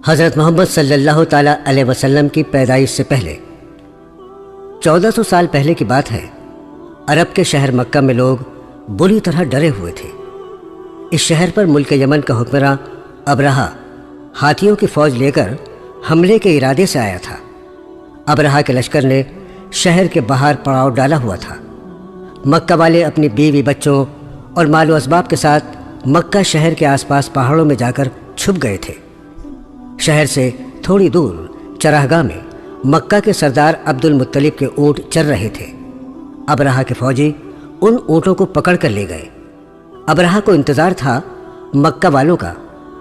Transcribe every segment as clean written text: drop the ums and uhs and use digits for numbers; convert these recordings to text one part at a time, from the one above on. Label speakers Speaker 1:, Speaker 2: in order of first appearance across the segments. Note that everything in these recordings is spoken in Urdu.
Speaker 1: حضرت محمد صلی اللہ تعالیٰ علیہ وسلم کی پیدائش سے پہلے 1400 سال پہلے کی بات ہے۔ عرب کے شہر مکہ میں لوگ بری طرح ڈرے ہوئے تھے۔ اس شہر پر ملک یمن کا حکمراں ابرہہ ہاتھیوں کی فوج لے کر حملے کے ارادے سے آیا تھا۔ ابرہہ کے لشکر نے شہر کے باہر پڑاؤ ڈالا ہوا تھا۔ مکہ والے اپنی بیوی بچوں اور مال و اسباب کے ساتھ مکہ شہر کے آس پاس پہاڑوں میں جا کر چھپ گئے تھے۔ شہر سے تھوڑی دور چراگاہ میں مکہ کے سردار عبد المطلب کے اونٹ چر رہے تھے۔ ابرہہ کے فوجی ان اونٹوں کو پکڑ کر لے گئے۔ ابرہہ کو انتظار تھا مکہ والوں کا،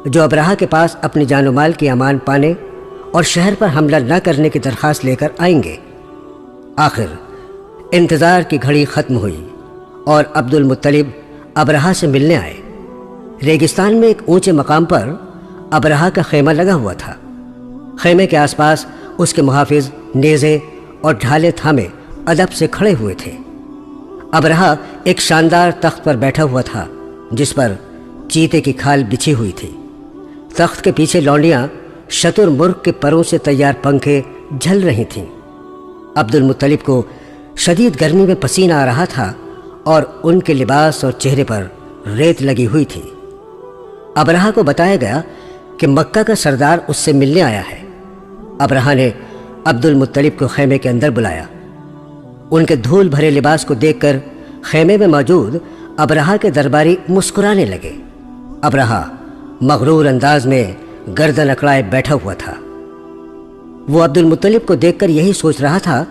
Speaker 1: جو ابرہہ کے پاس اپنی جان و مال کی امان پانے اور شہر پر حملہ نہ کرنے کی درخواست لے کر آئیں گے۔ آخر انتظار کی گھڑی ختم ہوئی اور عبد المطلب ابرہہ سے ملنے آئے۔ ریگستان میں ایک اونچے مقام پر ابرہہ کا خیمہ لگا ہوا تھا۔ خیمے کے آس پاس اس کے محافظ نیزے اور ڈھالے تھامے ادب سے کھڑے ہوئے تھے۔ ابرہہ ایک شاندار تخت پر بیٹھا ہوا تھا جس پر چیتے کی کھال بچھی ہوئی تھی۔ تخت کے پیچھے لونڈیاں شتر مرغ کے پروں سے تیار پنکھے جھل رہی تھیں۔ عبد المطلب کو شدید گرمی میں پسینہ آ رہا تھا اور ان کے لباس اور چہرے پر ریت لگی ہوئی تھی۔ ابرہہ کو بتایا گیا کہ مکہ کا سردار اس سے ملنے آیا ہے۔ ابرہہ نے عبد المطلب کو خیمے کے اندر بلایا۔ ان کے دھول بھرے لباس کو دیکھ کر خیمے میں موجود ابرہہ کے درباری مسکرانے لگے۔ ابرہہ مغرور انداز میں گردن اکڑائے بیٹھا ہوا تھا۔ وہ عبد المطلب کو دیکھ کر یہی سوچ رہا تھا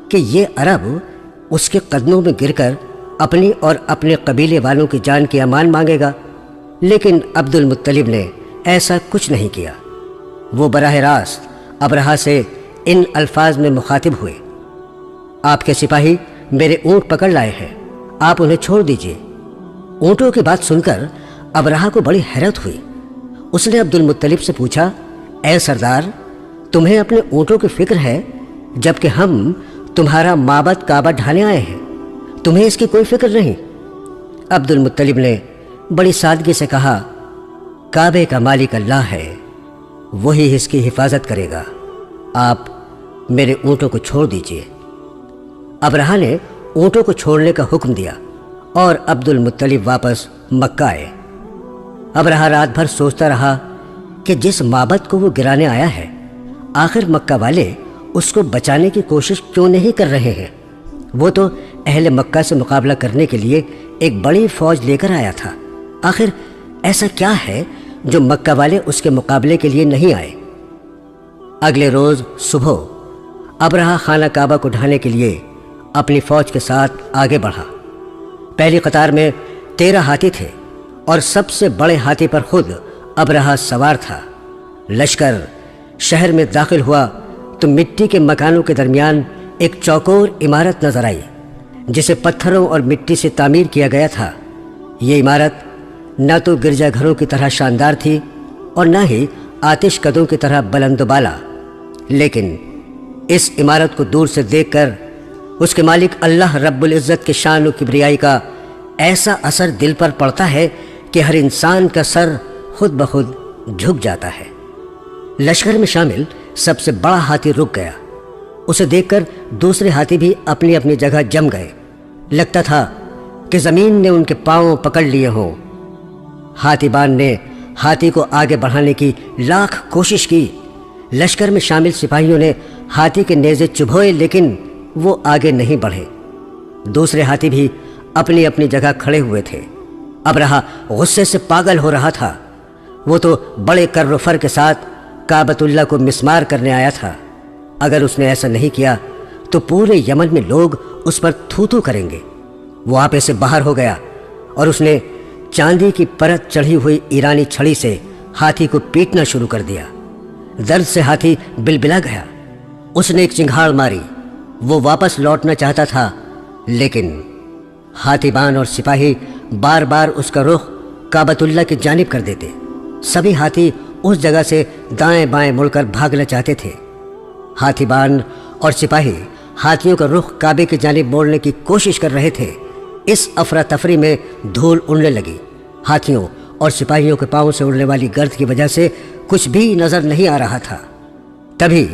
Speaker 1: کہ یہ عرب اس کے قدموں میں گر کر اپنی اور اپنے قبیلے والوں کی جان کی امان مانگے گا، لیکن عبد المطلب نے ایسا کچھ نہیں کیا۔ وہ براہ راست ابرہہ سے ان الفاظ میں مخاطب ہوئے: آپ کے سپاہی میرے اونٹ پکڑ لائے ہیں، آپ انہیں چھوڑ دیجئے۔ اونٹوں کی بات سن کر ابرہہ کو بڑی حیرت ہوئی۔ اس نے عبد المطلب سے پوچھا: اے سردار، تمہیں اپنے اونٹوں کی فکر ہے جبکہ ہم تمہارا معبد کعبہ ڈھانے آئے ہیں، تمہیں اس کی کوئی فکر نہیں؟ عبد المطلب نے بڑی سادگی سے کہا: کعبے کا مالک اللہ ہے، وہی اس کی حفاظت کرے گا، آپ میرے اونٹوں کو چھوڑ دیجئے۔ ابرہہ نے اونٹوں کو چھوڑنے کا حکم دیا اور عبد المطلب واپس مکہ آئے۔ ابرہہ رات بھر سوچتا رہا کہ جس معبد کو وہ گرانے آیا ہے، آخر مکہ والے اس کو بچانے کی کوشش کیوں نہیں کر رہے ہیں؟ وہ تو اہل مکہ سے مقابلہ کرنے کے لیے ایک بڑی فوج لے کر آیا تھا، آخر ایسا کیا ہے جو مکہ والے اس کے مقابلے کے لیے نہیں آئے؟ اگلے روز صبح ابرہہ خانہ کعبہ کو ڈھانے کے لیے اپنی فوج کے ساتھ آگے بڑھا۔ پہلی قطار میں 13 ہاتھی تھے اور سب سے بڑے ہاتھی پر خود ابرہہ سوار تھا۔ لشکر شہر میں داخل ہوا تو مٹی کے مکانوں کے درمیان ایک چوکور عمارت نظر آئی جسے پتھروں اور مٹی سے تعمیر کیا گیا تھا۔ یہ عمارت نہ تو گرجا گھروں کی طرح شاندار تھی اور نہ ہی آتش کدوں کی طرح بلند و بالا، لیکن اس عمارت کو دور سے دیکھ کر اس کے مالک اللہ رب العزت کے شان و کبریائی کا ایسا اثر دل پر پڑتا ہے کہ ہر انسان کا سر خود بخود جھک جاتا ہے۔ لشکر میں شامل سب سے بڑا ہاتھی رک گیا۔ اسے دیکھ کر دوسرے ہاتھی بھی اپنی اپنی جگہ جم گئے۔ لگتا تھا کہ زمین نے ان کے پاؤں پکڑ لیے ہوں۔ ہاتھی بان نے ہاتھی کو آگے بڑھانے کی لاکھ کوشش کی۔ لشکر میں شامل سپاہیوں نے ہاتھی کے نیزے چبھوئے لیکن وہ آگے نہیں بڑھے۔ دوسرے ہاتھی بھی اپنی اپنی جگہ کھڑے ہوئے تھے۔ ابرہہ غصے سے پاگل ہو رہا تھا۔ وہ تو بڑے کر و فر کے ساتھ کعبۃ اللہ کو مسمار کرنے آیا تھا۔ اگر اس نے ایسا نہیں کیا تو پورے یمن میں لوگ اس پر تھو تھو کریں گے۔ وہ آپے سے باہر ہو گیا اور اس نے چاندی کی پرت چڑھی ہوئی ایرانی چھڑی سے ہاتھی کو پیٹنا شروع کر دیا۔ درد سے ہاتھی بلبلا گیا۔ اس نے ایک چنگھاڑ ماری۔ وہ واپس لوٹنا چاہتا تھا لیکن ہاتھی بان اور سپاہی بار بار اس کا رخ کعبۃ اللہ کی جانب کر دیتے۔ سبھی ہاتھی اس جگہ سے دائیں بائیں مڑ کر بھاگنا چاہتے تھے۔ ہاتھی بان اور سپاہی ہاتھیوں کا رخ کعبے کی جانب موڑنے کی کوشش کر رہے تھے۔ اس افراتفری میں دھول اڑنے لگی۔ ہاتھیوں اور سپاہیوں کے پاؤں سے اڑنے والی گرد کی وجہ سے کچھ بھی نظر نہیں آ رہا تھا۔ تبھی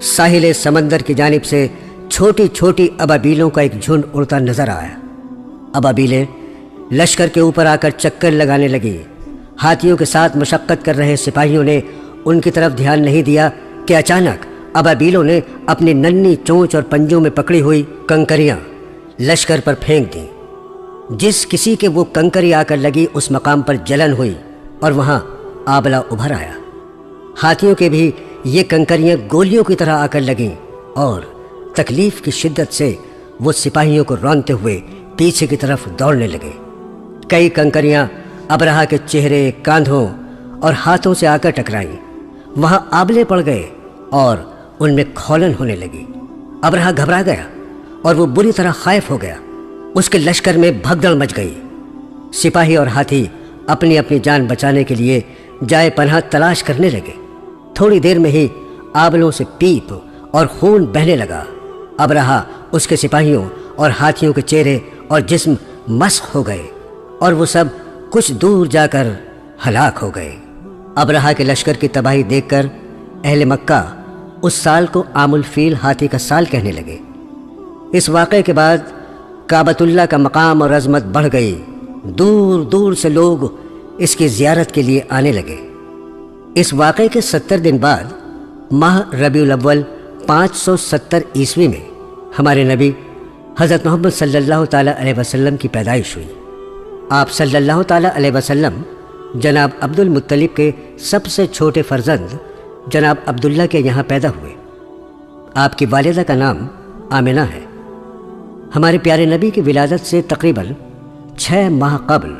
Speaker 1: ساحل سمندر کی جانب سے چھوٹی چھوٹی ابابیلوں کا ایک جھنڈ اڑتا نظر آیا۔ ابابیلیں لشکر کے اوپر آ کر چکر لگانے لگی۔ ہاتھیوں کے ساتھ مشقت کر رہے سپاہیوں نے ان کی طرف دھیان نہیں دیا کہ اچانک ابابیلوں نے اپنی ننھی چونچ اور پنجوں میں پکڑی ہوئی کنکریاں لشکر پر پھینک دیں۔ جس کسی کے وہ کنکری آ کر لگی اس مقام پر جلن ہوئی اور وہاں آبلہ ابھر آیا۔ ہاتھیوں کے بھی یہ کنکریاں گولیوں کی طرح آ کر لگیں اور تکلیف کی شدت سے وہ سپاہیوں کو رونتے ہوئے پیچھے کی طرف دوڑنے لگے۔ کئی کنکریاں ابرہا کے چہرے، کاندھوں اور ہاتھوں سے آ کر ٹکرائیں۔ وہاں آبلے پڑ گئے اور ان میں کھولن ہونے لگی۔ ابرہا گھبرا گیا اور وہ بری طرح خائف ہو گیا۔ اس کے لشکر میں بھگدڑ مچ گئی۔ سپاہی اور ہاتھی اپنی اپنی جان بچانے کے لیے جائے پناہ تلاش کرنے لگے۔ تھوڑی دیر میں ہی آبلوں سے پیپ اور خون بہنے لگا۔ ابرہا، اس کے سپاہیوں اور ہاتھیوں کے چہرے اور جسم مسخ ہو گئے اور وہ سب کچھ دور جا کر ہلاک ہو گئے۔ ابرہا کے لشکر کی تباہی دیکھ کر اہل مکہ اس سال کو عام الفیل ہاتھی کا سال کہنے لگے۔ اس واقعے کے بعد کعبۃ اللہ کا مقام اور عظمت بڑھ گئی۔ دور دور سے لوگ اس کی زیارت کے لیے آنے لگے۔ اس واقعے کے 70 دن بعد ماہ ربیع الاول 570 عیسوی میں ہمارے نبی حضرت محمد صلی اللہ تعالیٰ علیہ وسلم کی پیدائش ہوئی۔ آپ صلی اللہ تعالیٰ علیہ وسلم جناب عبد المطلب کے سب سے چھوٹے فرزند جناب عبداللہ کے یہاں پیدا ہوئے۔ آپ کی والدہ کا نام آمنہ ہے۔ ہمارے پیارے نبی کی ولادت سے تقریباً 6 ماہ قبل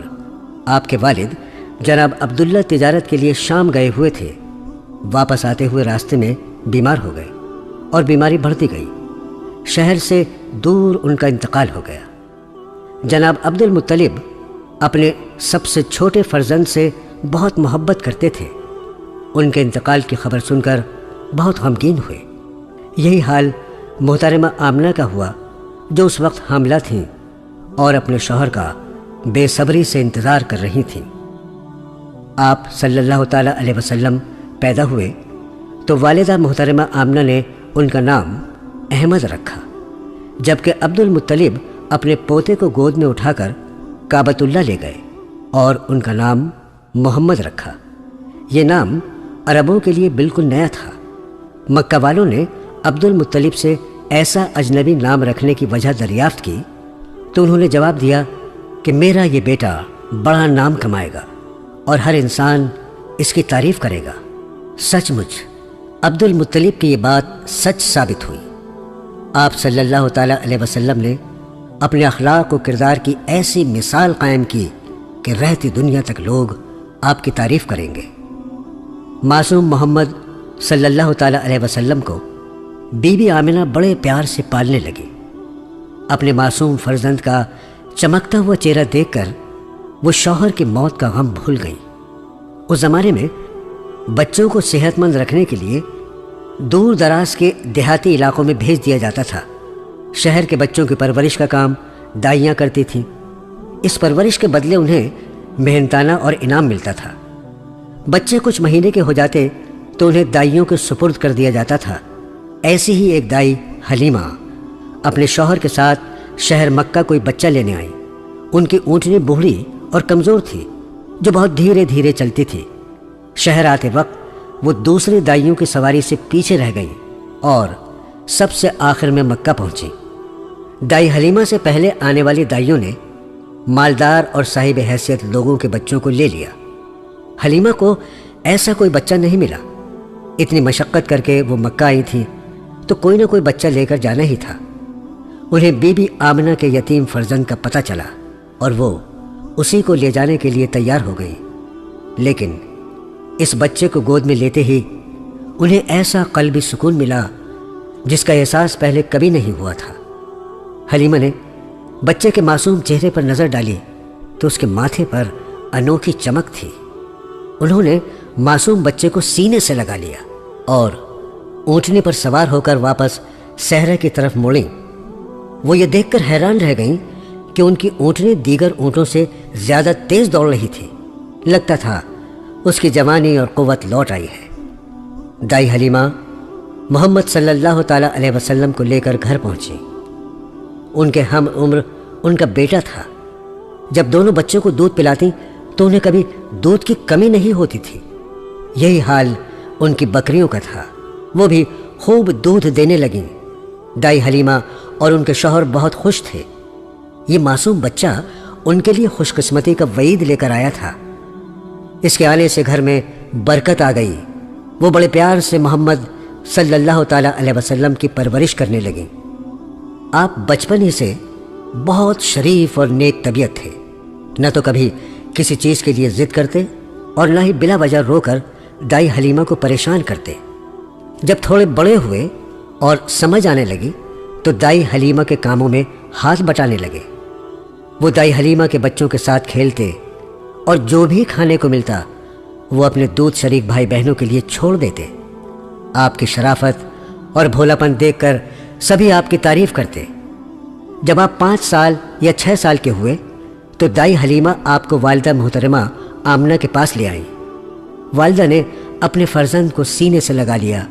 Speaker 1: آپ کے والد جناب عبداللہ تجارت کے لیے شام گئے ہوئے تھے۔ واپس آتے ہوئے راستے میں بیمار ہو گئے اور بیماری بڑھتی گئی۔ شہر سے دور ان کا انتقال ہو گیا۔ جناب عبد المطلب اپنے سب سے چھوٹے فرزند سے بہت محبت کرتے تھے۔ ان کے انتقال کی خبر سن کر بہت غمگین ہوئے۔ یہی حال محترمہ آمنہ کا ہوا، جو اس وقت حاملہ تھیں اور اپنے شوہر کا بے صبری سے انتظار کر رہی تھیں۔ آپ صلی اللہ تعالیٰ علیہ وسلم پیدا ہوئے تو والدہ محترمہ آمنہ نے ان کا نام احمد رکھا، جبکہ عبد المطلب اپنے پوتے کو گود میں اٹھا کر کعبۃ اللہ لے گئے اور ان کا نام محمد رکھا۔ یہ نام عربوں کے لیے بالکل نیا تھا۔ مکہ والوں نے عبد المطلب سے ایسا اجنبی نام رکھنے کی وجہ دریافت کی تو انہوں نے جواب دیا کہ میرا یہ بیٹا بڑا نام کمائے گا اور ہر انسان اس کی تعریف کرے گا۔ سچ مچ عبد المطلب کی یہ بات سچ ثابت ہوئی۔ آپ صلی اللہ تعالیٰ علیہ وسلم نے اپنے اخلاق و کردار کی ایسی مثال قائم کی کہ رہتی دنیا تک لوگ آپ کی تعریف کریں گے۔ معصوم محمد صلی اللہ تعالیٰ علیہ وسلم کو بی بی آمنہ بڑے پیار سے پالنے لگی۔ اپنے معصوم فرزند کا چمکتا ہوا چہرہ دیکھ کر وہ شوہر کی موت کا غم بھول گئی۔ اس زمانے میں بچوں کو صحت مند رکھنے کے لیے دور دراز کے دیہاتی علاقوں میں بھیج دیا جاتا تھا۔ شہر کے بچوں کی پرورش کا کام دائیاں کرتی تھیں۔ اس پرورش کے بدلے انہیں محنتانہ اور انعام ملتا تھا۔ بچے کچھ مہینے کے ہو جاتے تو انہیں دائیوں کے سپرد کر دیا جاتا تھا۔ ایسی ہی ایک دائی حلیمہ اپنے شوہر کے ساتھ شہر مکہ کوئی بچہ لینے آئی۔ ان کی اونٹنی بوڑھی اور کمزور تھی، جو بہت دھیرے دھیرے چلتی تھی۔ شہر آتے وقت وہ دوسری دائیوں کی سواری سے پیچھے رہ گئیں اور سب سے آخر میں مکہ پہنچی۔ دائی حلیمہ سے پہلے آنے والی دائیوں نے مالدار اور صاحب حیثیت لوگوں کے بچوں کو لے لیا۔ حلیمہ کو ایسا کوئی بچہ نہیں ملا۔ اتنی مشقت کر کے وہ مکہ آئی تھیں تو کوئی نہ کوئی بچہ لے کر جانا ہی تھا۔ انہیں بی بی آمنہ کے یتیم فرزند کا پتہ چلا اور وہ اسی کو لے جانے کے لیے تیار ہو گئی۔ لیکن اس بچے کو گود میں لیتے ہی انہیں ایسا قلبی سکون ملا جس کا احساس پہلے کبھی نہیں ہوا تھا۔ حلیمہ نے بچے کے معصوم چہرے پر نظر ڈالی تو اس کے ماتھے پر انوکھی چمک تھی۔ انہوں نے معصوم بچے کو سینے سے لگا لیا اور اونٹنی پر سوار ہو کر واپس صحرا کی طرف موڑیں۔ وہ یہ دیکھ کر حیران رہ گئیں کہ ان کی اونٹنی دیگر اونٹوں سے زیادہ تیز دوڑ رہی تھی۔ لگتا تھا اس کی جوانی اور قوت لوٹ آئی ہے۔ دائی حلیمہ محمد صلی اللہ تعالیٰ علیہ وسلم کو لے کر گھر پہنچی۔ ان کے ہم عمر ان کا بیٹا تھا۔ جب دونوں بچوں کو دودھ پلاتی تو انہیں کبھی دودھ کی کمی نہیں ہوتی تھی۔ یہی حال ان کی بکریوں کا تھا، وہ بھی خوب دودھ دینے لگیں۔ دائی حلیمہ اور ان کے شوہر بہت خوش تھے۔ یہ معصوم بچہ ان کے لیے خوش قسمتی کا وعید لے کر آیا تھا۔ اس کے آنے سے گھر میں برکت آ گئی۔ وہ بڑے پیار سے محمد صلی اللہ تعالیٰ علیہ وسلم کی پرورش کرنے لگیں۔ آپ بچپن ہی سے بہت شریف اور نیک طبیعت تھے، نہ تو کبھی کسی چیز کے لیے ضد کرتے اور نہ ہی بلا وجہ رو کر دائی حلیمہ کو پریشان کرتے۔ جب تھوڑے بڑے ہوئے اور سمجھ آنے لگی تو دائی حلیمہ کے کاموں میں ہاتھ بٹانے لگے۔ وہ دائی حلیمہ کے بچوں کے ساتھ کھیلتے اور جو بھی کھانے کو ملتا وہ اپنے دودھ شریک بھائی بہنوں کے لیے چھوڑ دیتے۔ آپ کی شرافت اور بھولاپن دیکھ کر سبھی آپ کی تعریف کرتے۔ جب آپ 5 سال یا 6 سال کے ہوئے تو دائی حلیمہ آپ کو والدہ محترمہ آمنہ کے پاس لے آئیں۔ والدہ نے اپنے فرزند کو سینے سے لگا لیا،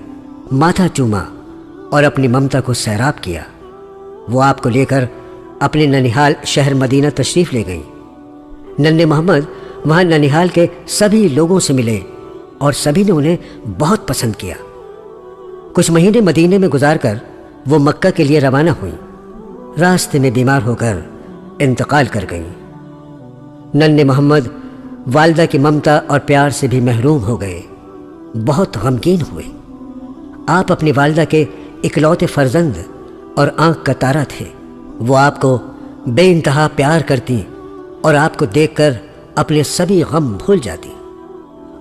Speaker 1: ماتھا چوما اور اپنی ممتا کو سیراب کیا۔ وہ آپ کو لے کر اپنے ننیحال شہر مدینہ تشریف لے گئیں۔ ننھے محمد وہاں ننیحال کے سبھی لوگوں سے ملے اور سبھی نے انہیں بہت پسند کیا۔ کچھ مہینے مدینے میں گزار کر وہ مکہ کے لیے روانہ ہوئیں۔ راستے میں بیمار ہو کر انتقال کر گئیں۔ ننھے محمد والدہ کی ممتا اور پیار سے بھی محروم ہو گئے، بہت غمگین ہوئے۔ آپ اپنی والدہ کے اکلوتے فرزند اور آنکھ کا تارا تھے۔ وہ آپ کو بے انتہا پیار کرتی اور آپ کو دیکھ کر اپنے سبھی غم بھول جاتی۔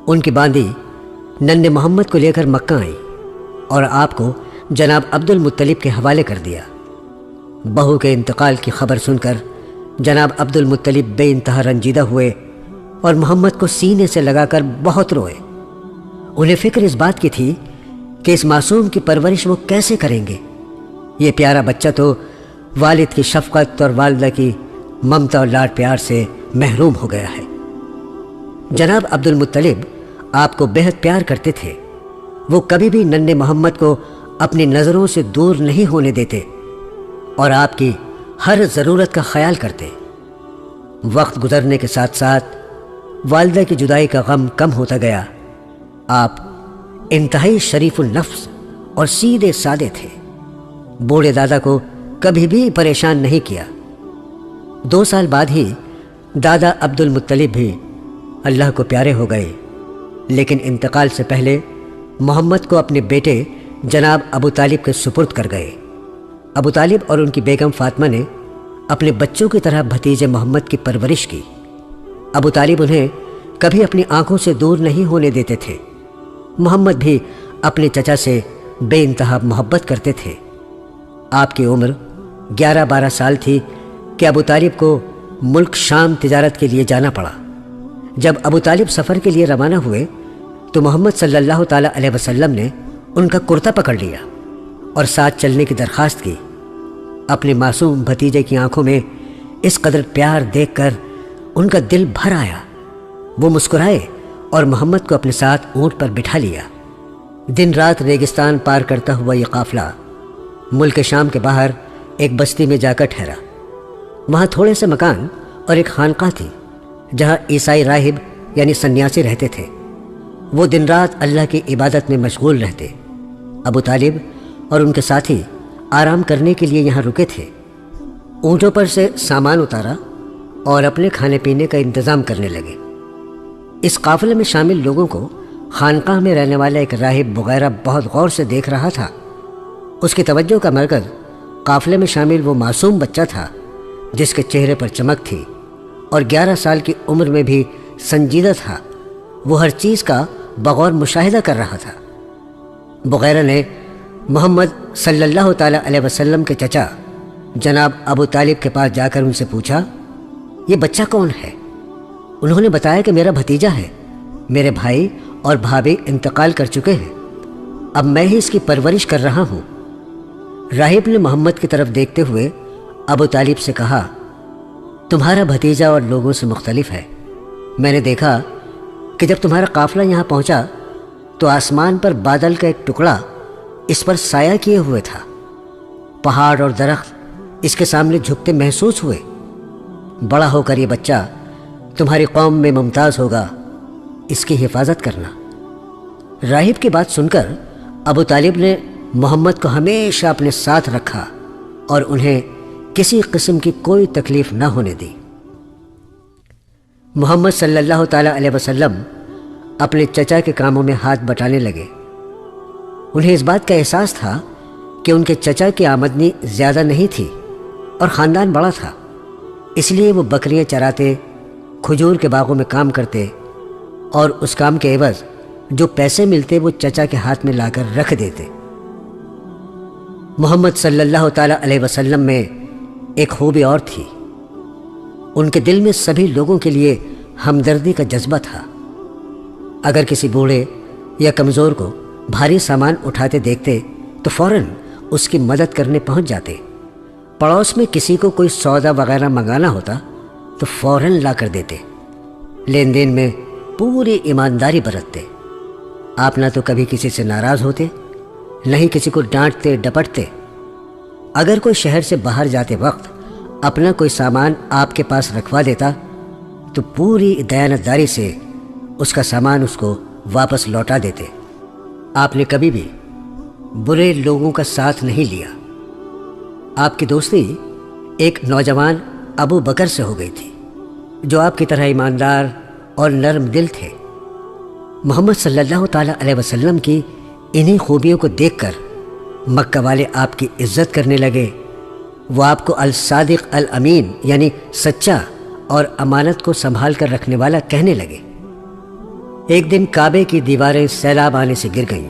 Speaker 1: ان کی باندی ننھے محمد کو لے کر مکہ آئیں اور آپ کو جناب عبد المطلب کے حوالے کر دیا۔ بہو کے انتقال کی خبر سن کر جناب عبد المطلب بے انتہا رنجیدہ ہوئے اور محمد کو سینے سے لگا کر بہت روئے۔ انہیں فکر اس بات کی تھی کہ اس معصوم کی پرورش وہ کیسے کریں گے۔ یہ پیارا بچہ تو والد کی شفقت اور والدہ کی ممتا اور لاڈ پیار سے محروم ہو گیا ہے۔ جناب عبد المطلب آپ کو بہت پیار کرتے تھے۔ وہ کبھی بھی ننھے محمد کو اپنی نظروں سے دور نہیں ہونے دیتے اور آپ کی ہر ضرورت کا خیال کرتے۔ وقت گزرنے کے ساتھ ساتھ والدہ کی جدائی کا غم کم ہوتا گیا۔ آپ انتہائی شریف النفس اور سیدھے سادے تھے۔ بوڑھے دادا کو کبھی بھی پریشان نہیں کیا۔ 2 سال بعد ہی دادا عبد المطلب بھی اللہ کو پیارے ہو گئے، لیکن انتقال سے پہلے محمد کو اپنے بیٹے جناب ابو طالب کے سپرد کر گئے۔ ابو طالب اور ان کی بیگم فاطمہ نے اپنے بچوں کی طرح بھتیجے محمد کی پرورش کی۔ ابو طالب انہیں کبھی اپنی آنکھوں سے دور نہیں ہونے دیتے تھے۔ محمد بھی اپنے چچا سے بے انتہا محبت کرتے تھے۔ آپ کی عمر 11-12 سال تھی کہ ابو طالب کو ملک شام تجارت کے لیے جانا پڑا۔ جب ابو طالب سفر کے لیے روانہ ہوئے تو محمد صلی اللہ تعالیٰ علیہ وسلم نے ان کا کرتا پکڑ لیا اور ساتھ چلنے کی درخواست کی۔ اپنے معصوم بھتیجے کی آنکھوں میں اس قدر پیار دیکھ کر ان کا دل بھر آیا۔ وہ مسکرائے اور محمد کو اپنے ساتھ اونٹ پر بٹھا لیا۔ دن رات ریگستان پار کرتا ہوا یہ قافلہ ملک شام کے باہر ایک بستی میں جا کر ٹھہرا۔ وہاں تھوڑے سے مکان اور ایک خانقاہ تھی جہاں عیسائی راہب یعنی سنیاسی رہتے تھے۔ وہ دن رات اللہ کی عبادت میں مشغول رہتے۔ ابو طالب اور ان کے ساتھی آرام کرنے کے لیے یہاں رکے تھے۔ اونٹوں پر سے سامان اتارا اور اپنے کھانے پینے کا انتظام کرنے لگے۔ اس قافلے میں شامل لوگوں کو خانقاہ میں رہنے والا ایک راہب بغیرہ بہت غور سے دیکھ رہا تھا۔ اس کی توجہ کا مرکز قافلے میں شامل وہ معصوم بچہ تھا جس کے چہرے پر چمک تھی اور 11 سال کی عمر میں بھی سنجیدہ تھا۔ وہ ہر چیز کا بغور مشاہدہ کر رہا تھا۔ بغیرہ نے محمد صلی اللہ تعالیٰ علیہ وسلم کے چچا جناب ابو طالب کے پاس جا کر ان سے پوچھا، یہ بچہ کون ہے؟ انہوں نے بتایا کہ میرا بھتیجا ہے، میرے بھائی اور بھابھی انتقال کر چکے ہیں، اب میں ہی اس کی پرورش کر رہا ہوں۔ راہب نے محمد کی طرف دیکھتے ہوئے ابو طالب سے کہا، تمہارا بھتیجا اور لوگوں سے مختلف ہے۔ میں نے دیکھا کہ جب تمہارا قافلہ یہاں پہنچا تو آسمان پر بادل کا ایک ٹکڑا اس پر سایہ کیے ہوئے تھا۔ پہاڑ اور درخت اس کے سامنے جھکتے محسوس ہوئے۔ بڑا ہو کر یہ بچہ تمہاری قوم میں ممتاز ہوگا، اس کی حفاظت کرنا۔ راہب کی بات سن کر ابو طالب نے محمد کو ہمیشہ اپنے ساتھ رکھا اور انہیں کسی قسم کی کوئی تکلیف نہ ہونے دی۔ محمد صلی اللہ تعالیٰ علیہ وسلم اپنے چچا کے کاموں میں ہاتھ بٹانے لگے۔ انہیں اس بات کا احساس تھا کہ ان کے چچا کی آمدنی زیادہ نہیں تھی اور خاندان بڑا تھا، اس لیے وہ بکریاں چراتے، کھجور کے باغوں میں کام کرتے اور اس کام کے عوض جو پیسے ملتے وہ چچا کے ہاتھ میں لا کر رکھ دیتے۔ محمد صلی اللہ تعالیٰ علیہ وسلم میں ایک خوبی اور تھی، ان کے دل میں سبھی لوگوں کے لیے ہمدردی کا جذبہ تھا۔ اگر کسی بوڑھے یا کمزور کو بھاری سامان اٹھاتے دیکھتے تو فوراً اس کی مدد کرنے پہنچ جاتے۔ پڑوس میں کسی کو کوئی سودا وغیرہ منگانا ہوتا تو فوراً لا کر دیتے۔ لین دین میں پوری ایمانداری برتتے۔ آپ نہ تو کبھی کسی سے ناراض ہوتے، نہ ہی کسی کو ڈانٹتے ڈپٹتے۔ اگر کوئی شہر سے باہر جاتے وقت اپنا کوئی سامان آپ کے پاس رکھوا دیتا تو پوری دیانتداری سے اس کا سامان اس کو واپس لوٹا دیتے۔ آپ نے کبھی بھی برے لوگوں کا ساتھ نہیں لیا۔ آپ کی دوستی ایک نوجوان ابو بکر سے ہو گئی تھی جو آپ کی طرح ایماندار اور نرم دل تھے۔ محمد صلی اللہ تعالیٰ علیہ وسلم کی انہی خوبیوں کو دیکھ کر مکہ والے آپ کی عزت کرنے لگے۔ وہ آپ کو الصادق الامین یعنی سچا اور امانت کو سنبھال کر رکھنے والا کہنے لگے۔ ایک دن کعبے کی دیواریں سیلاب آنے سے گر گئیں۔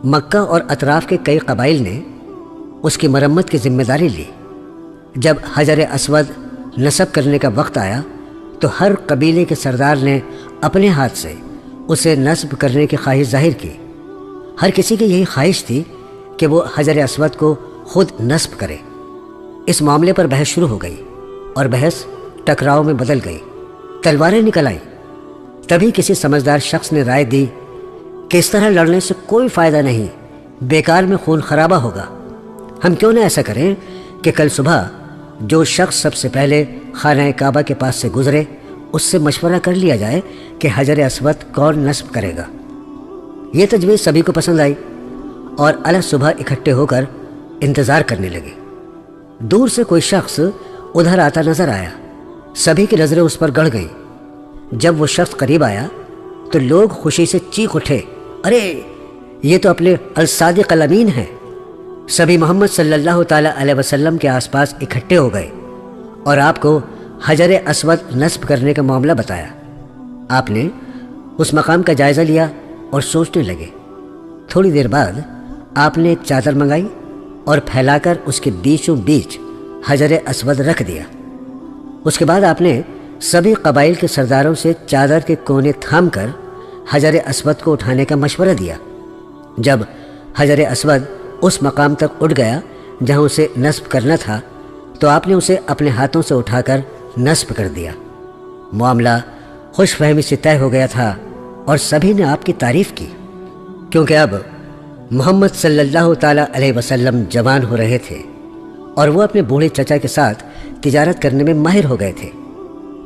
Speaker 1: مکہ اور اطراف کے کئی قبائل نے اس کی مرمت کی ذمہ داری لی۔ جب حجر اسود نصب کرنے کا وقت آیا تو ہر قبیلے کے سردار نے اپنے ہاتھ سے اسے نصب کرنے کی خواہش ظاہر کی۔ ہر کسی کی یہی خواہش تھی کہ وہ حجر اسود کو خود نصب کرے۔ اس معاملے پر بحث شروع ہو گئی اور بحث ٹکراؤ میں بدل گئی۔ تلواریں نکل آئیں۔ تبھی کسی سمجھدار شخص نے رائے دی کہ اس طرح لڑنے سے کوئی فائدہ نہیں، بیکار میں خون خرابہ ہوگا۔ ہم کیوں نہ ایسا کریں کہ کل صبح جو شخص سب سے پہلے خانہ کعبہ کے پاس سے گزرے اس سے مشورہ کر لیا جائے کہ حجر اسود کون نصب کرے گا۔ یہ تجویز سبھی کو پسند آئی اور الگ صبح اکٹھے ہو کر انتظار کرنے لگے۔ دور سے کوئی شخص ادھر آتا نظر آیا۔ سبھی کی نظریں اس پر گڑ گئیں۔ جب وہ شخص قریب آیا تو لوگ خوشی سے چیخ اٹھے، ارے یہ تو اپنے الصادق الامین ہیں۔ سبھی محمد صلی اللہ تعالیٰ علیہ وسلم کے آس پاس اکٹھے ہو گئے اور آپ کو حجر اسود نصب کرنے کا معاملہ بتایا۔ آپ نے اس مقام کا جائزہ لیا اور سوچنے لگے۔ تھوڑی دیر بعد آپ نے ایک چادر منگائی اور پھیلا کر اس کے بیچوں بیچ حجر اسود رکھ دیا۔ اس کے بعد آپ نے سبھی قبائل کے سرداروں سے چادر کے کونے تھام کر حجر اسود کو اٹھانے کا مشورہ دیا۔ جب حجر اسود اس مقام تک اٹھ گیا جہاں اسے نصب کرنا تھا تو آپ نے اسے اپنے ہاتھوں سے اٹھا کر نصب کر دیا۔ معاملہ خوش فہمی سے طے ہو گیا تھا اور سبھی نے آپ کی تعریف کی، کیونکہ اب محمد صلی اللہ تعالیٰ علیہ وسلم جوان ہو رہے تھے اور وہ اپنے بوڑھے چچا کے ساتھ تجارت کرنے میں ماہر ہو گئے تھے۔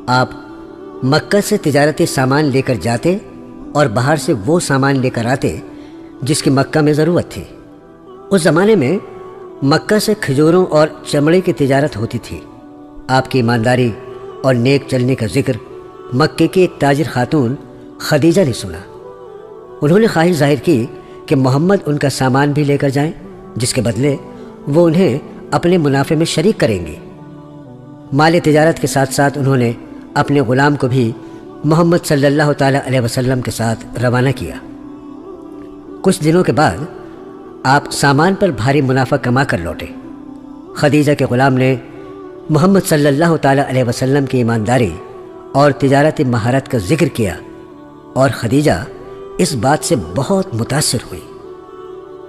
Speaker 1: آپ مکہ سے تجارتی سامان لے کر جاتے اور باہر سے وہ سامان لے کر آتے جس کی مکہ میں ضرورت تھی۔ اس زمانے میں مکہ سے کھجوروں اور چمڑے کی تجارت ہوتی تھی۔ آپ کی ایمانداری اور نیک چلنے کا ذکر مکے کی ایک تاجر خاتون خدیجہ نے سنا۔ انہوں نے خواہش ظاہر کی کہ محمد ان کا سامان بھی لے کر جائیں، جس کے بدلے وہ انہیں اپنے منافع میں شریک کریں گی۔ مال تجارت کے ساتھ ساتھ انہوں نے اپنے غلام کو بھی محمد صلی اللہ تعالیٰ علیہ وسلم کے ساتھ روانہ کیا۔ کچھ دنوں کے بعد آپ سامان پر بھاری منافع کما کر لوٹے۔ خدیجہ کے غلام نے محمد صلی اللہ تعالیٰ علیہ وسلم کی ایمانداری اور تجارتی مہارت کا ذکر کیا اور خدیجہ اس بات سے بہت متاثر ہوئی۔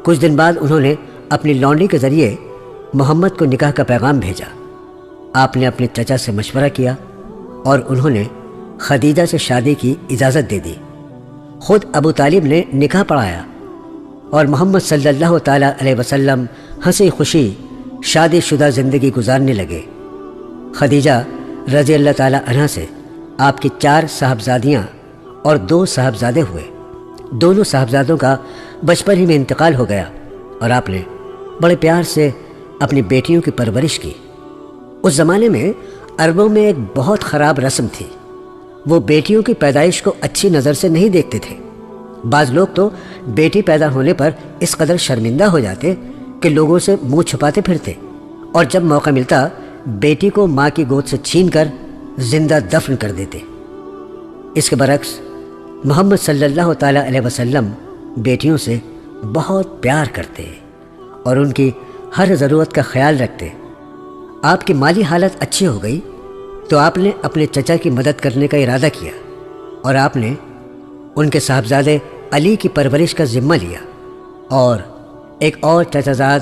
Speaker 1: کچھ دن بعد انہوں نے اپنی لونڈی کے ذریعے محمد کو نکاح کا پیغام بھیجا۔ آپ نے اپنے چچا سے مشورہ کیا اور انہوں نے خدیجہ سے شادی کی اجازت دے دی۔ خود ابو طالب نے نکاح پڑھایا اور محمد صلی اللہ تعالیٰ علیہ وسلم ہنسی خوشی شادی شدہ زندگی گزارنے لگے۔ خدیجہ رضی اللہ تعالیٰ عنہ سے آپ کی 4 صاحبزادیاں اور 2 صاحبزادے ہوئے۔ دونوں صاحبزادوں کا بچپن ہی میں انتقال ہو گیا اور آپ نے بڑے پیار سے اپنی بیٹیوں کی پرورش کی۔ اس زمانے میں عربوں میں ایک بہت خراب رسم تھی، وہ بیٹیوں کی پیدائش کو اچھی نظر سے نہیں دیکھتے تھے۔ بعض لوگ تو بیٹی پیدا ہونے پر اس قدر شرمندہ ہو جاتے کہ لوگوں سے منہ چھپاتے پھرتے، اور جب موقع ملتا بیٹی کو ماں کی گود سے چھین کر زندہ دفن کر دیتے۔ اس کے برعکس محمد صلی اللہ تعالیٰ علیہ وسلم بیٹیوں سے بہت پیار کرتے اور ان کی ہر ضرورت کا خیال رکھتے۔ آپ کی مالی حالت اچھی ہو گئی تو آپ نے اپنے چچا کی مدد کرنے کا ارادہ کیا اور آپ نے ان کے صاحبزادے علی کی پرورش کا ذمہ لیا اور ایک اور چچا زاد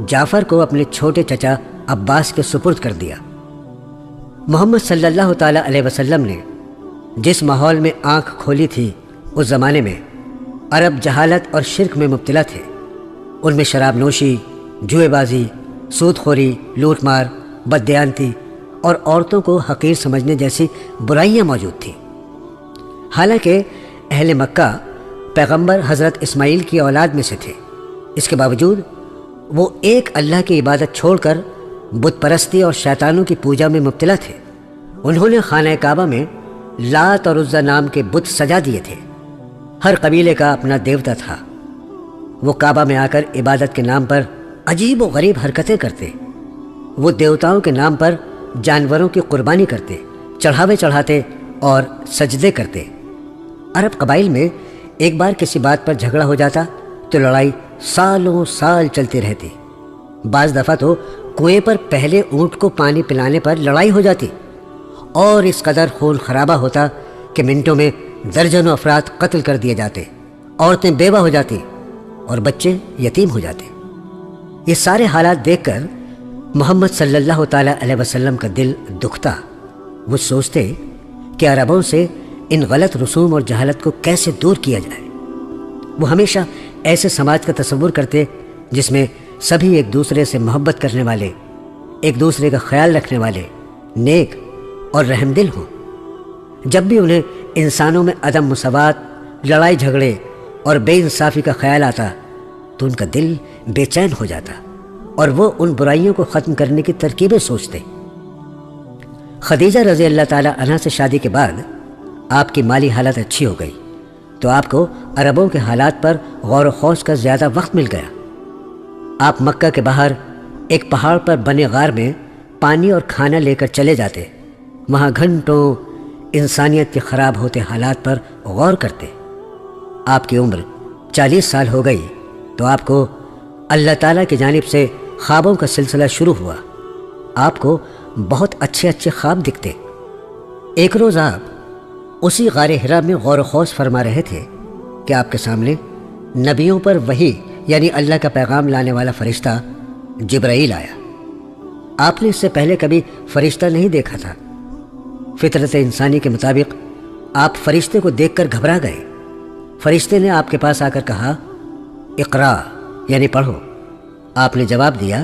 Speaker 1: جعفر کو اپنے چھوٹے چچا عباس کے سپرد کر دیا۔ محمد صلی اللہ تعالیٰ علیہ وسلم نے جس ماحول میں آنکھ کھولی تھی، اس زمانے میں عرب جہالت اور شرک میں مبتلا تھے۔ ان میں شراب نوشی، جوئے بازی، سود خوری، لوٹ مار، بددیانتی اور عورتوں کو حقیر سمجھنے جیسی برائیاں موجود تھیں۔ حالانکہ اہل مکہ پیغمبر حضرت اسماعیل کی اولاد میں سے تھے، اس کے باوجود وہ ایک اللہ کی عبادت چھوڑ کر بت پرستی اور شیطانوں کی پوجا میں مبتلا تھے۔ انہوں نے خانہ کعبہ میں لات اور عزا نام کے بت سجا دیے تھے۔ ہر قبیلے کا اپنا دیوتا تھا۔ وہ کعبہ میں آ کر عبادت کے نام پر عجیب و غریب حرکتیں کرتے۔ وہ دیوتاؤں کے نام پر جانوروں کی قربانی کرتے، چڑھاوے چڑھاتے اور سجدے کرتے۔ عرب قبائل میں ایک بار کسی بات پر جھگڑا ہو جاتا تو لڑائی سالوں سال چلتی رہتی۔ بعض دفعہ تو کنویں پر پہلے اونٹ کو پانی پلانے پر لڑائی ہو جاتی اور اس قدر خون خرابہ ہوتا کہ منٹوں میں درجنوں افراد قتل کر دیے جاتے، عورتیں بیوہ ہو جاتی اور بچے یتیم ہو جاتے۔ یہ سارے حالات دیکھ کر محمد صلی اللہ تعالیٰ علیہ وسلم کا دل دکھتا۔ وہ سوچتے کہ عربوں سے ان غلط رسوم اور جہالت کو کیسے دور کیا جائے۔ وہ ہمیشہ ایسے سماج کا تصور کرتے جس میں سبھی ایک دوسرے سے محبت کرنے والے، ایک دوسرے کا خیال رکھنے والے، نیک اور رحم دل ہوں۔ جب بھی انہیں انسانوں میں عدم مساوات، لڑائی جھگڑے اور بے انصافی کا خیال آتا تو ان کا دل بے چین ہو جاتا اور وہ ان برائیوں کو ختم کرنے کی ترکیبیں سوچتے۔ خدیجہ رضی اللہ تعالیٰ عنہ سے شادی کے بعد آپ کی مالی حالت اچھی ہو گئی تو آپ کو عربوں کے حالات پر غور و خوض کا زیادہ وقت مل گیا۔ آپ مکہ کے باہر ایک پہاڑ پر بنے غار میں پانی اور کھانا لے کر چلے جاتے، وہاں گھنٹوں انسانیت کے خراب ہوتے حالات پر غور کرتے۔ آپ کی عمر 40 سال ہو گئی تو آپ کو اللہ تعالیٰ کی جانب سے خوابوں کا سلسلہ شروع ہوا۔ آپ کو بہت اچھے اچھے خواب دکھتے۔ ایک روز آپ اسی غار حرا میں غور و خوض فرما رہے تھے کہ آپ کے سامنے نبیوں پر وحی یعنی اللہ کا پیغام لانے والا فرشتہ جبرائیل آیا۔ آپ نے اس سے پہلے کبھی فرشتہ نہیں دیکھا تھا۔ فطرت انسانی کے مطابق آپ فرشتے کو دیکھ کر گھبرا گئے۔ فرشتے نے آپ کے پاس آ کر کہا، اقرا یعنی پڑھو۔ آپ نے جواب دیا،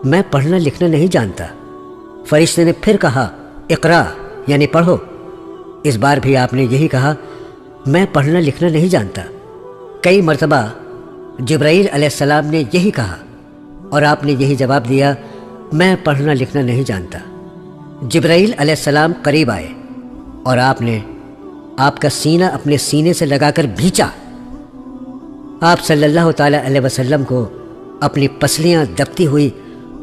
Speaker 1: میں پڑھنا لکھنا نہیں جانتا۔ فرشتے نے پھر کہا، اقرا یعنی پڑھو۔ اس بار بھی آپ نے یہی کہا، میں پڑھنا لکھنا نہیں جانتا۔ کئی مرتبہ جبرائیل علیہ السلام نے یہی کہا اور آپ نے یہی جواب دیا، میں پڑھنا لکھنا نہیں جانتا۔ جبرائیل علیہ السلام قریب آئے اور آپ نے آپ کا سینہ اپنے سینے سے لگا کر بھینچا۔ آپ صلی اللہ تعالیٰ علیہ وسلم کو اپنی پسلیاں دبتی ہوئی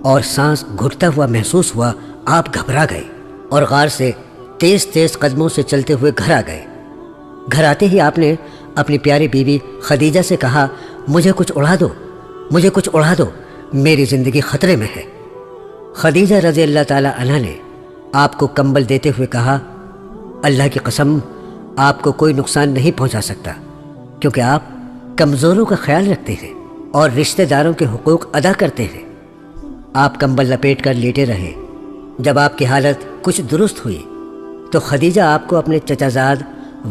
Speaker 1: اور سانس گھٹتا ہوا محسوس ہوا۔ آپ گھبرا گئے اور غار سے تیز تیز قدموں سے چلتے ہوئے گھر آ گئے۔ گھر آتے ہی آپ نے اپنی پیاری بیوی خدیجہ سے کہا، مجھے کچھ اڑا دو، مجھے کچھ اڑا دو، میری زندگی خطرے میں ہے۔ خدیجہ رضی اللہ تعالیٰ عنہ نے آپ کو کمبل دیتے ہوئے کہا، اللہ کی قسم آپ کو کوئی نقصان نہیں پہنچا سکتا کیونکہ آپ کمزوروں کا خیال رکھتے ہیں اور رشتہ داروں کے حقوق ادا کرتے ہیں۔ آپ کمبل لپیٹ کر لیٹے رہے۔ جب آپ کی حالت کچھ درست ہوئی تو خدیجہ آپ کو اپنے چچا زاد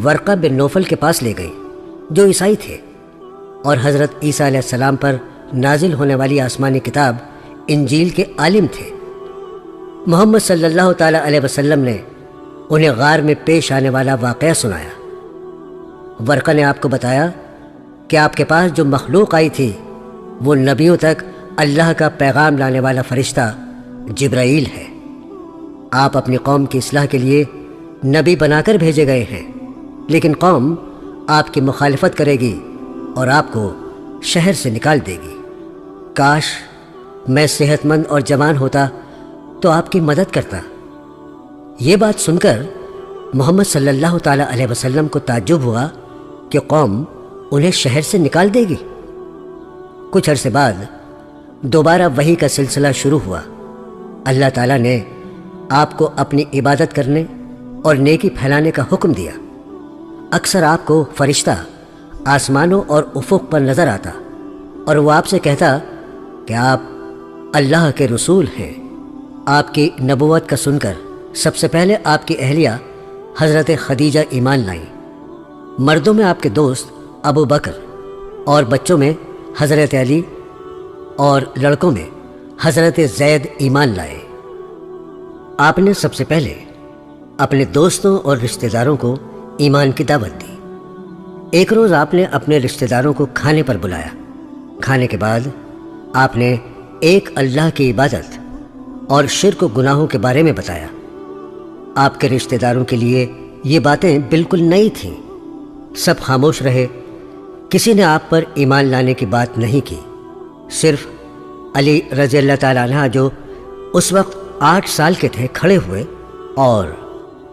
Speaker 1: ورقہ بن نوفل کے پاس لے گئی جو عیسائی تھے اور حضرت عیسیٰ علیہ السلام پر نازل ہونے والی آسمانی کتاب انجیل کے عالم تھے۔ محمد صلی اللہ تعالیٰ علیہ وسلم نے انہیں غار میں پیش آنے والا واقعہ سنایا۔ ورقہ نے آپ کو بتایا کہ آپ کے پاس جو مخلوق آئی تھی وہ نبیوں تک اللہ کا پیغام لانے والا فرشتہ جبرائیل ہے۔ آپ اپنی قوم کی اصلاح کے لیے نبی بنا کر بھیجے گئے ہیں، لیکن قوم آپ کی مخالفت کرے گی اور آپ کو شہر سے نکال دے گی۔ کاش میں صحت مند اور جوان ہوتا تو آپ کی مدد کرتا۔ یہ بات سن کر محمد صلی اللہ تعالیٰ علیہ وسلم کو تعجب ہوا کہ قوم انہیں شہر سے نکال دے گی۔ کچھ عرصے بعد دوبارہ وحی کا سلسلہ شروع ہوا۔ اللہ تعالیٰ نے آپ کو اپنی عبادت کرنے اور نیکی پھیلانے کا حکم دیا۔ اکثر آپ کو فرشتہ آسمانوں اور افق پر نظر آتا اور وہ آپ سے کہتا کہ آپ اللہ کے رسول ہیں۔ آپ کی نبوت کا سن کر سب سے پہلے آپ کی اہلیہ حضرت خدیجہ ایمان لائیں، مردوں میں آپ کے دوست ابو بکر اور بچوں میں حضرت علی اور لڑکوں میں حضرت زید ایمان لائے۔ آپ نے سب سے پہلے اپنے دوستوں اور رشتہ داروں کو ایمان کی دعوت دی۔ ایک روز آپ نے اپنے رشتہ داروں کو کھانے پر بلایا۔ کھانے کے بعد آپ نے ایک اللہ کی عبادت اور شرک و گناہوں کے بارے میں بتایا۔ آپ کے رشتہ داروں کے لیے یہ باتیں بالکل نئی تھیں۔ سب خاموش رہے، کسی نے آپ پر ایمان لانے کی بات نہیں کی۔ صرف علی رضی اللہ تعالیٰ عنہ جو اس وقت 8 سال کے تھے کھڑے ہوئے اور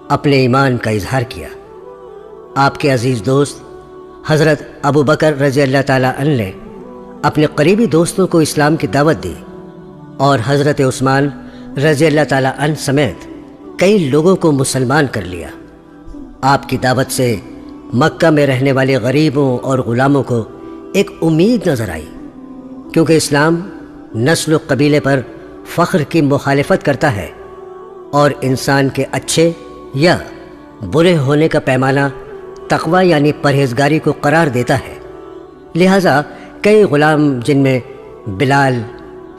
Speaker 1: اپنے ایمان کا اظہار کیا۔ آپ کے عزیز دوست حضرت ابو بکر رضی اللہ تعالیٰ عنہ نے اپنے قریبی دوستوں کو اسلام کی دعوت دی اور حضرت عثمان رضی اللہ تعالیٰ عنہ سمیت کئی لوگوں کو مسلمان کر لیا۔ آپ کی دعوت سے مکہ میں رہنے والے غریبوں اور غلاموں کو ایک امید نظر آئی، کیونکہ اسلام نسل و قبیلے پر فخر کی مخالفت کرتا ہے اور انسان کے اچھے یا برے ہونے کا پیمانہ تقوی یعنی پرہیزگاری کو قرار دیتا ہے۔ لہٰذا کئی غلام جن میں بلال،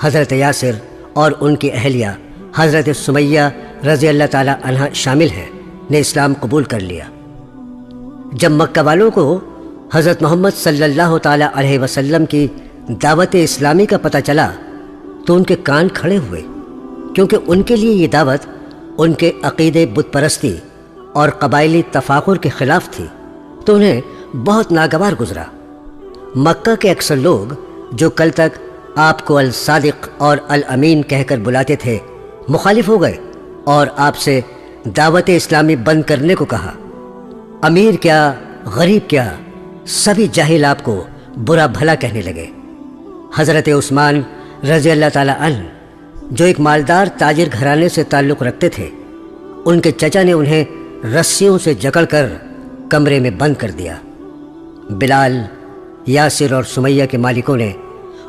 Speaker 1: حضرت یاسر اور ان کی اہلیہ حضرت سمیہ رضی اللہ تعالی عنہ شامل ہیں نے اسلام قبول کر لیا۔ جب مکہ والوں کو حضرت محمد صلی اللہ تعالی علیہ وسلم کی دعوت اسلامی کا پتہ چلا تو ان کے کان کھڑے ہوئے، کیونکہ ان کے لیے یہ دعوت ان کے عقیدے بت پرستی اور قبائلی تفاخر کے خلاف تھی، تو انہیں بہت ناگوار گزرا۔ مکہ کے اکثر لوگ جو کل تک آپ کو الصادق اور الامین کہہ کر بلاتے تھے مخالف ہو گئے اور آپ سے دعوت اسلامی بند کرنے کو کہا۔ امیر کیا غریب کیا سبھی جاہل آپ کو برا بھلا کہنے لگے۔ حضرت عثمان رضی اللہ تعالی عنہ جو ایک مالدار تاجر گھرانے سے تعلق رکھتے تھے، ان کے چچا نے انہیں رسیوں سے جکڑ کر کمرے میں بند کر دیا۔ بلال، یاسر اور سمیہ کے مالکوں نے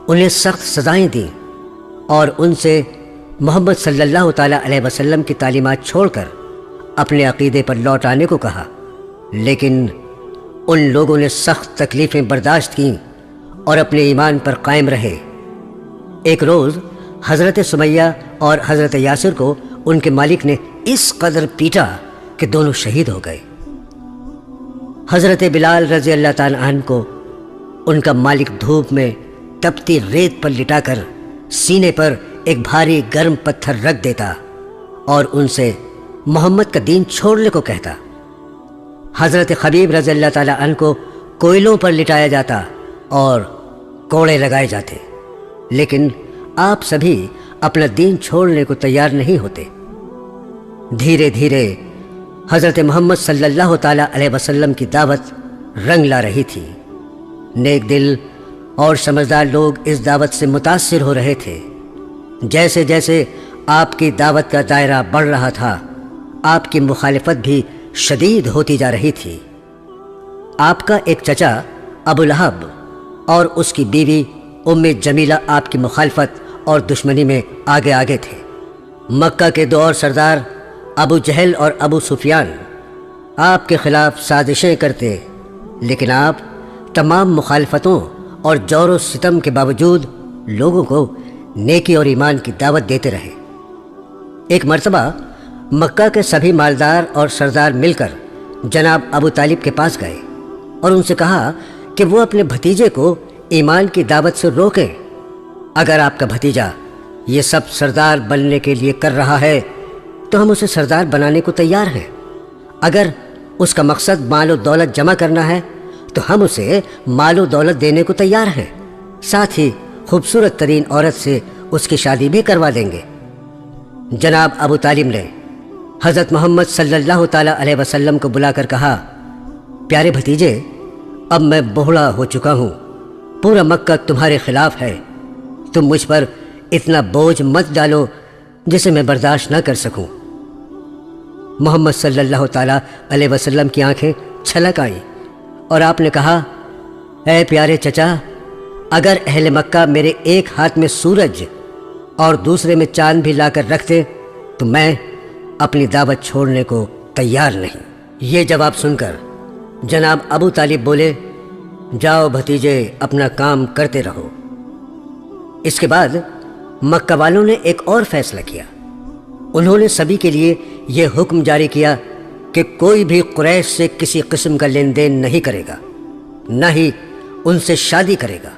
Speaker 1: انہیں سخت سزائیں دیں اور ان سے محمد صلی اللہ تعالیٰ علیہ وسلم کی تعلیمات چھوڑ کر اپنے عقیدے پر لوٹ آنے کو کہا، لیکن ان لوگوں نے سخت تکلیفیں برداشت کیں اور اپنے ایمان پر قائم رہے۔ ایک روز حضرت سمیہ اور حضرت یاسر کو ان کے مالک نے اس قدر پیٹا کہ دونوں شہید ہو گئے۔ حضرت بلال رضی اللہ تعالیٰ عنہ کو ان کا مالک دھوپ میں تپتی ریت پر لٹا کر سینے پر ایک بھاری گرم پتھر رکھ دیتا اور ان سے محمد کا دین چھوڑنے کو کہتا۔ حضرت خبیب رضی اللہ تعالیٰ عنہ کو کوئلوں پر لٹایا جاتا اور کوڑے لگائے جاتے، لیکن آپ سبھی اپنا دین چھوڑنے کو تیار نہیں ہوتے۔ دھیرے دھیرے حضرت محمد صلی اللہ تعالیٰ علیہ وسلم کی دعوت رنگ لا رہی تھی۔ نیک دل اور سمجھدار لوگ اس دعوت سے متاثر ہو رہے تھے۔ جیسے جیسے آپ کی دعوت کا دائرہ بڑھ رہا تھا، آپ کی مخالفت بھی شدید ہوتی جا رہی تھی۔ آپ کا ایک چچا ابو لہب اور اس کی بیوی ام جمیلہ آپ کی مخالفت اور دشمنی میں آگے آگے تھے۔ مکہ کے دو اور سردار ابو جہل اور ابو سفیان آپ کے خلاف سازشیں کرتے، لیکن آپ تمام مخالفتوں اور جور و ستم کے باوجود لوگوں کو نیکی اور ایمان کی دعوت دیتے رہے۔ ایک مرتبہ مکہ کے سبھی مالدار اور سردار مل کر جناب ابو طالب کے پاس گئے اور ان سے کہا کہ وہ اپنے بھتیجے کو ایمان کی دعوت سے روکیں۔ اگر آپ کا بھتیجا یہ سب سردار بننے کے لیے کر رہا ہے تو ہم اسے سردار بنانے کو تیار ہیں۔ اگر اس کا مقصد مال و دولت جمع کرنا ہے تو ہم اسے مال و دولت دینے کو تیار ہیں، ساتھ ہی خوبصورت ترین عورت سے اس کی شادی بھی کروا دیں گے۔ جناب ابو طالب نے حضرت محمد صلی اللہ تعالیٰ علیہ وسلم کو بلا کر کہا، پیارے بھتیجے، اب میں بوڑھا ہو چکا ہوں، پورا مکہ تمہارے خلاف ہے، تم مجھ پر اتنا بوجھ مت ڈالو جسے میں برداشت نہ کر سکوں۔ محمد صلی اللہ تعالیٰ علیہ وسلم کی آنکھیں چھلک آئیں اور آپ نے کہا، اے پیارے چچا، اگر اہل مکہ میرے ایک ہاتھ میں سورج اور دوسرے میں چاند بھی لا کر رکھتے تو میں اپنی دعوت چھوڑنے کو تیار نہیں۔ یہ جواب سن کر جناب ابو طالب بولے، جاؤ بھتیجے، اپنا کام کرتے رہو۔ اس کے بعد مکہ والوں نے ایک اور فیصلہ کیا۔ انہوں نے سبھی کے لیے یہ حکم جاری کیا کہ کوئی بھی قریش سے کسی قسم کا لین دین نہیں کرے گا، نہ ہی ان سے شادی کرے گا،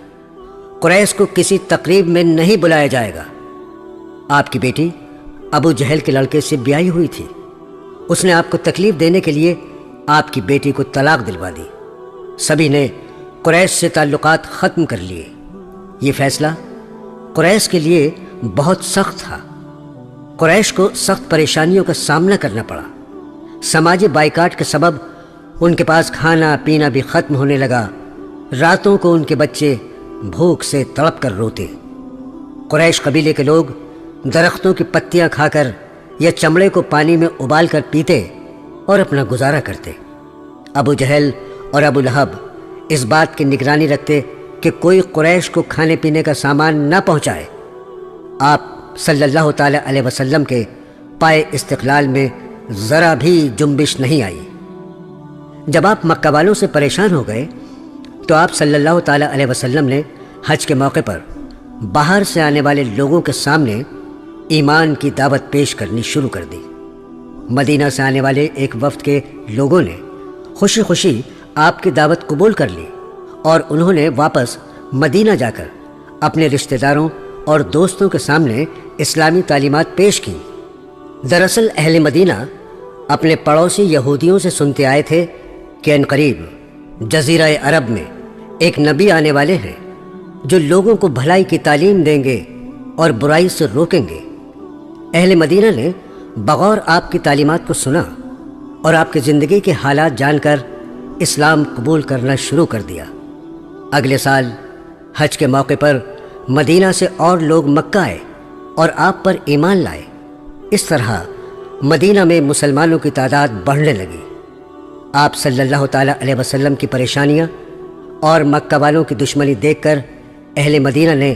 Speaker 1: قریش کو کسی تقریب میں نہیں بلایا جائے گا۔ آپ کی بیٹی ابو جہل کے لڑکے سے بیاہی ہوئی تھی، اس نے آپ کو تکلیف دینے کے لیے آپ کی بیٹی کو طلاق دلوا دی۔ سبھی نے قریش سے تعلقات ختم کر لیے۔ یہ فیصلہ قریش کے لیے بہت سخت تھا۔ قریش کو سخت پریشانیوں کا سامنا کرنا پڑا۔ سماجی بائیکاٹ کے سبب ان کے پاس کھانا پینا بھی ختم ہونے لگا۔ راتوں کو ان کے بچے بھوک سے تڑپ کر روتے۔ قریش قبیلے کے لوگ درختوں کی پتیاں کھا کر یا چمڑے کو پانی میں ابال کر پیتے اور اپنا گزارا کرتے۔ ابو جہل اور ابو لہب اس بات کی نگرانی رکھتے کہ کوئی قریش کو کھانے پینے کا سامان نہ پہنچائے۔ آپ صلی اللہ تعالیٰ علیہ وسلم کے پائے استقلال میں ذرا بھی جنبش نہیں آئی۔ جب آپ مکہ والوں سے پریشان ہو گئے تو آپ صلی اللہ تعالیٰ علیہ وسلم نے حج کے موقع پر باہر سے آنے والے لوگوں کے سامنے ایمان کی دعوت پیش کرنی شروع کر دی۔ مدینہ سے آنے والے ایک وفد کے لوگوں نے خوشی خوشی آپ کی دعوت قبول کر لی اور انہوں نے واپس مدینہ جا کر اپنے رشتہ داروں اور دوستوں کے سامنے اسلامی تعلیمات پیش کیں۔ دراصل اہل مدینہ اپنے پڑوسی یہودیوں سے سنتے آئے تھے کہ عنقریب جزیرہ عرب میں ایک نبی آنے والے ہیں جو لوگوں کو بھلائی کی تعلیم دیں گے اور برائی سے روکیں گے۔ اہل مدینہ نے بغور آپ کی تعلیمات کو سنا اور آپ کی زندگی کے حالات جان کر اسلام قبول کرنا شروع کر دیا۔ اگلے سال حج کے موقع پر مدینہ سے اور لوگ مکہ آئے اور آپ پر ایمان لائے۔ اس طرح مدینہ میں مسلمانوں کی تعداد بڑھنے لگی۔ آپ صلی اللہ تعالیٰ علیہ وسلم کی پریشانیاں اور مکہ والوں کی دشمنی دیکھ کر اہل مدینہ نے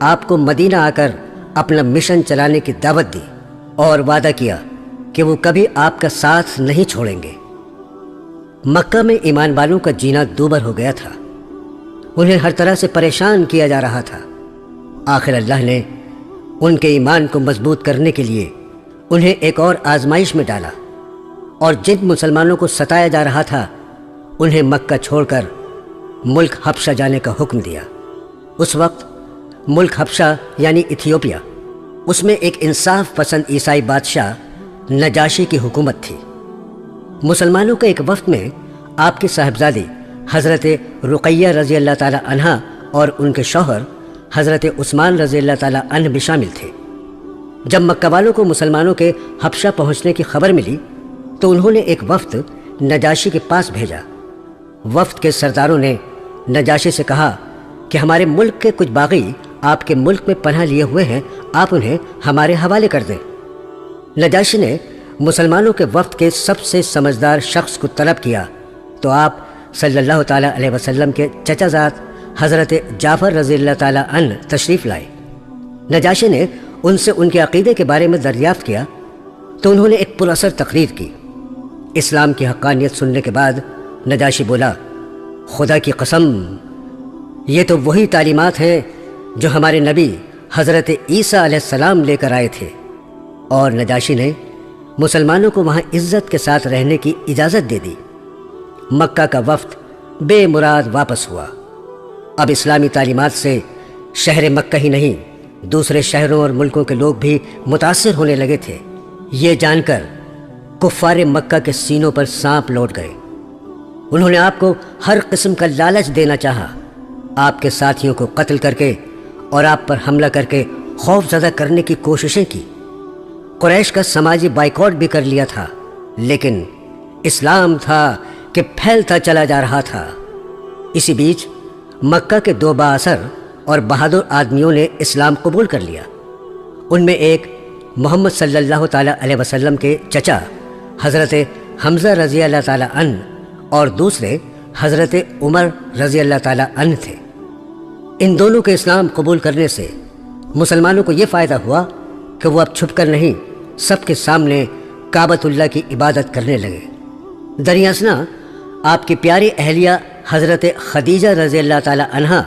Speaker 1: آپ کو مدینہ آ کر اپنا مشن چلانے کی دعوت دی اور وعدہ کیا کہ وہ کبھی آپ کا ساتھ نہیں چھوڑیں گے۔ مکہ میں ایمان والوں کا جینا دوبر ہو گیا تھا، انہیں ہر طرح سے پریشان کیا جا رہا تھا۔ آخر اللہ نے ان کے ایمان کو مضبوط کرنے کے لیے انہیں ایک اور آزمائش میں ڈالا اور جن مسلمانوں کو ستایا جا رہا تھا انہیں مکہ چھوڑ کر ملک حبشہ جانے کا حکم دیا۔ اس وقت ملک حبشہ یعنی ایتھیوپیا، اس میں ایک انصاف پسند عیسائی بادشاہ نجاشی کی حکومت تھی۔ مسلمانوں کے ایک وفد میں آپ کی صاحبزادی حضرت رقیہ رضی اللہ تعالی عنہا اور ان کے شوہر حضرت عثمان رضی اللہ تعالی عنہ بھی شامل تھے۔ جب مکہ والوں کو مسلمانوں کے حبشہ پہنچنے کی خبر ملی تو انہوں نے ایک وفد نجاشی کے پاس بھیجا۔ وفد کے سرداروں نے نجاشی سے کہا کہ ہمارے ملک کے کچھ باغی آپ کے ملک میں پناہ لیے ہوئے ہیں، آپ انہیں ہمارے حوالے کر دیں۔ نجاشی نے مسلمانوں کے وفد کے سب سے سمجھدار شخص کو طلب کیا تو آپ صلی اللہ تعالیٰ علیہ وسلم کے چچا زاد حضرت جعفر رضی اللہ تعالیٰ عنہ تشریف لائے۔ نجاشی نے ان سے ان کے عقیدے کے بارے میں دریافت کیا تو انہوں نے ایک پراثر تقریر کی۔ اسلام کی حقانیت سننے کے بعد نجاشی بولا، خدا کی قسم، یہ تو وہی تعلیمات ہیں جو ہمارے نبی حضرت عیسیٰ علیہ السلام لے کر آئے تھے۔ اور نجاشی نے مسلمانوں کو وہاں عزت کے ساتھ رہنے کی اجازت دے دی۔ مکہ کا وفد بے مراد واپس ہوا۔ اب اسلامی تعلیمات سے شہر مکہ ہی نہیں، دوسرے شہروں اور ملکوں کے لوگ بھی متاثر ہونے لگے تھے۔ یہ جان کر کفار مکہ کے سینوں پر سانپ لوٹ گئے۔ انہوں نے آپ کو ہر قسم کا لالچ دینا چاہا، آپ کے ساتھیوں کو قتل کر کے اور آپ پر حملہ کر کے خوف زدہ کرنے کی کوششیں کی۔ قریش کا سماجی بائیکاٹ بھی کر لیا تھا، لیکن اسلام تھا کہ پھیلتا چلا جا رہا تھا۔ اسی بیچ مکہ کے دو بااثر اور بہادر آدمیوں نے اسلام قبول کر لیا۔ ان میں ایک محمد صلی اللہ تعالیٰ علیہ وسلم کے چچا حضرت حمزہ رضی اللہ تعالیٰ عنہ اور دوسرے حضرت عمر رضی اللہ تعالیٰ عنہ تھے۔ ان دونوں کے اسلام قبول کرنے سے مسلمانوں کو یہ فائدہ ہوا کہ وہ اب چھپ کر نہیں، سب کے سامنے کعبۃ اللہ کی عبادت کرنے لگے۔ دریاسنا آپ کی پیاری اہلیہ حضرت خدیجہ رضی اللہ تعالیٰ عنہا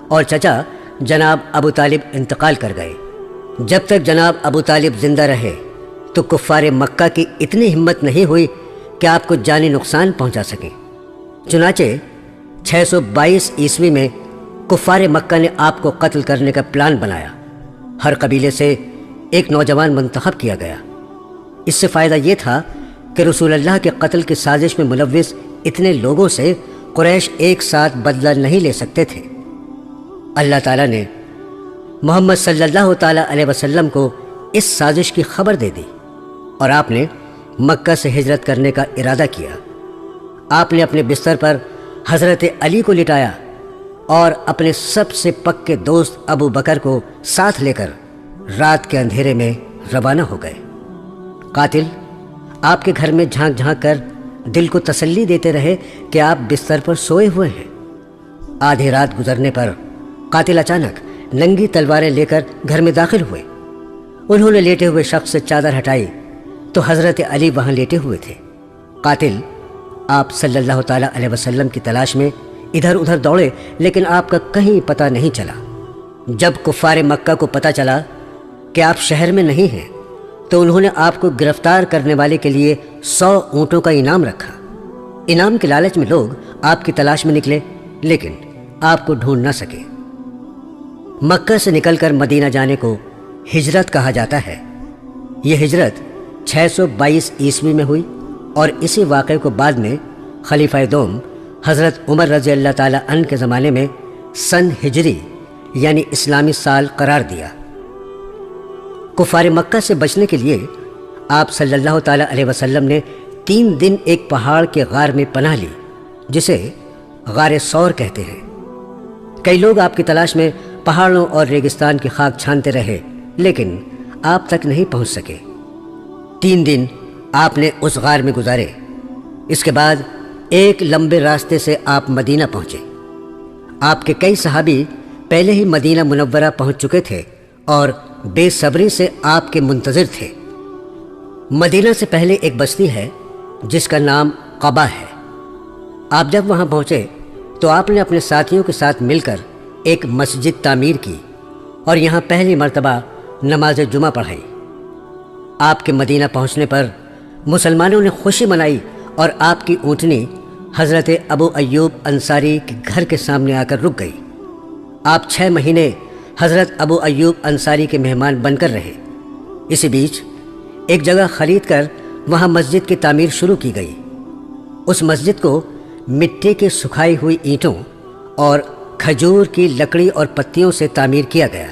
Speaker 1: اور چچا جناب ابو طالب انتقال کر گئے۔ جب تک جناب ابو طالب زندہ رہے تو کفار مکہ کی اتنی ہمت نہیں ہوئی کہ آپ کو جانی نقصان پہنچا سکیں۔ چنانچہ 622 عیسوی میں کفار مکہ نے آپ کو قتل کرنے کا پلان بنایا۔ ہر قبیلے سے ایک نوجوان منتخب کیا گیا۔ اس سے فائدہ یہ تھا کہ رسول اللہ کے قتل کی سازش میں ملوث اتنے لوگوں سے قریش ایک ساتھ بدلہ نہیں لے سکتے تھے۔ اللہ تعالیٰ نے محمد صلی اللہ تعالیٰ علیہ وسلم کو اس سازش کی خبر دے دی اور آپ نے مکہ سے ہجرت کرنے کا ارادہ کیا۔ آپ نے اپنے بستر پر حضرت علی کو لٹایا اور اپنے سب سے پکے دوست ابو بکر کو ساتھ لے کر رات کے اندھیرے میں روانہ ہو گئے۔ قاتل آپ کے گھر میں جھانک جھانک کر دل کو تسلی دیتے رہے کہ آپ بستر پر سوئے ہوئے ہیں۔ آدھی رات گزرنے پر قاتل اچانک ننگی تلواریں لے کر گھر میں داخل ہوئے۔ انہوں نے لیٹے ہوئے شخص سے چادر ہٹائی تو حضرت علی وہاں لیٹے ہوئے تھے۔ قاتل آپ صلی اللہ تعالیٰ علیہ وسلم کی تلاش میں ادھر ادھر دوڑے، لیکن آپ کا کہیں پتہ نہیں چلا۔ جب کفار مکہ کو پتہ چلا کہ آپ شہر میں نہیں ہیں تو انہوں نے آپ کو گرفتار کرنے والے کے لیے 100 اونٹوں کا انعام رکھا۔ انعام کے لالچ میں لوگ آپ کی تلاش میں نکلے، لیکن آپ کو ڈھونڈ نہ سکے۔ مکہ سے نکل کر مدینہ جانے کو ہجرت کہا جاتا ہے۔ یہ ہجرت 622 عیسوی میں ہوئی اور اسی واقعے کو بعد میں خلیفہ دوم حضرت عمر رضی اللہ تعالیٰ عنہ کے زمانے میں سن ہجری یعنی اسلامی سال قرار دیا۔ کفار مکہ سے بچنے کے لیے آپ صلی اللہ تعالیٰ علیہ وسلم نے 3 دن ایک پہاڑ کے غار میں پناہ لی، جسے غار ثور کہتے ہیں۔ کئی لوگ آپ کی تلاش میں پہاڑوں اور ریگستان کی خاک چھانتے رہے، لیکن آپ تک نہیں پہنچ سکے۔ 3 دن آپ نے اس غار میں گزارے۔ اس کے بعد ایک لمبے راستے سے آپ مدینہ پہنچے۔ آپ کے کئی صحابی پہلے ہی مدینہ منورہ پہنچ چکے تھے اور بے صبری سے آپ کے منتظر تھے۔ مدینہ سے پہلے ایک بستی ہے جس کا نام قبا ہے۔ آپ جب وہاں پہنچے تو آپ نے اپنے ساتھیوں کے ساتھ مل کر ایک مسجد تعمیر کی اور یہاں پہلی مرتبہ نماز جمعہ پڑھائی۔ آپ کے مدینہ پہنچنے پر مسلمانوں نے خوشی منائی اور آپ کی اونٹنی حضرت ابو ایوب انصاری کے گھر کے سامنے آ کر رک گئی۔ آپ 6 مہینے حضرت ابو ایوب انصاری کے مہمان بن کر رہے۔ اسی بیچ ایک جگہ خرید کر وہاں مسجد کی تعمیر شروع کی گئی۔ اس مسجد کو مٹی کی سکھائی ہوئی اینٹوں اور کھجور کی لکڑی اور پتیوں سے تعمیر کیا گیا۔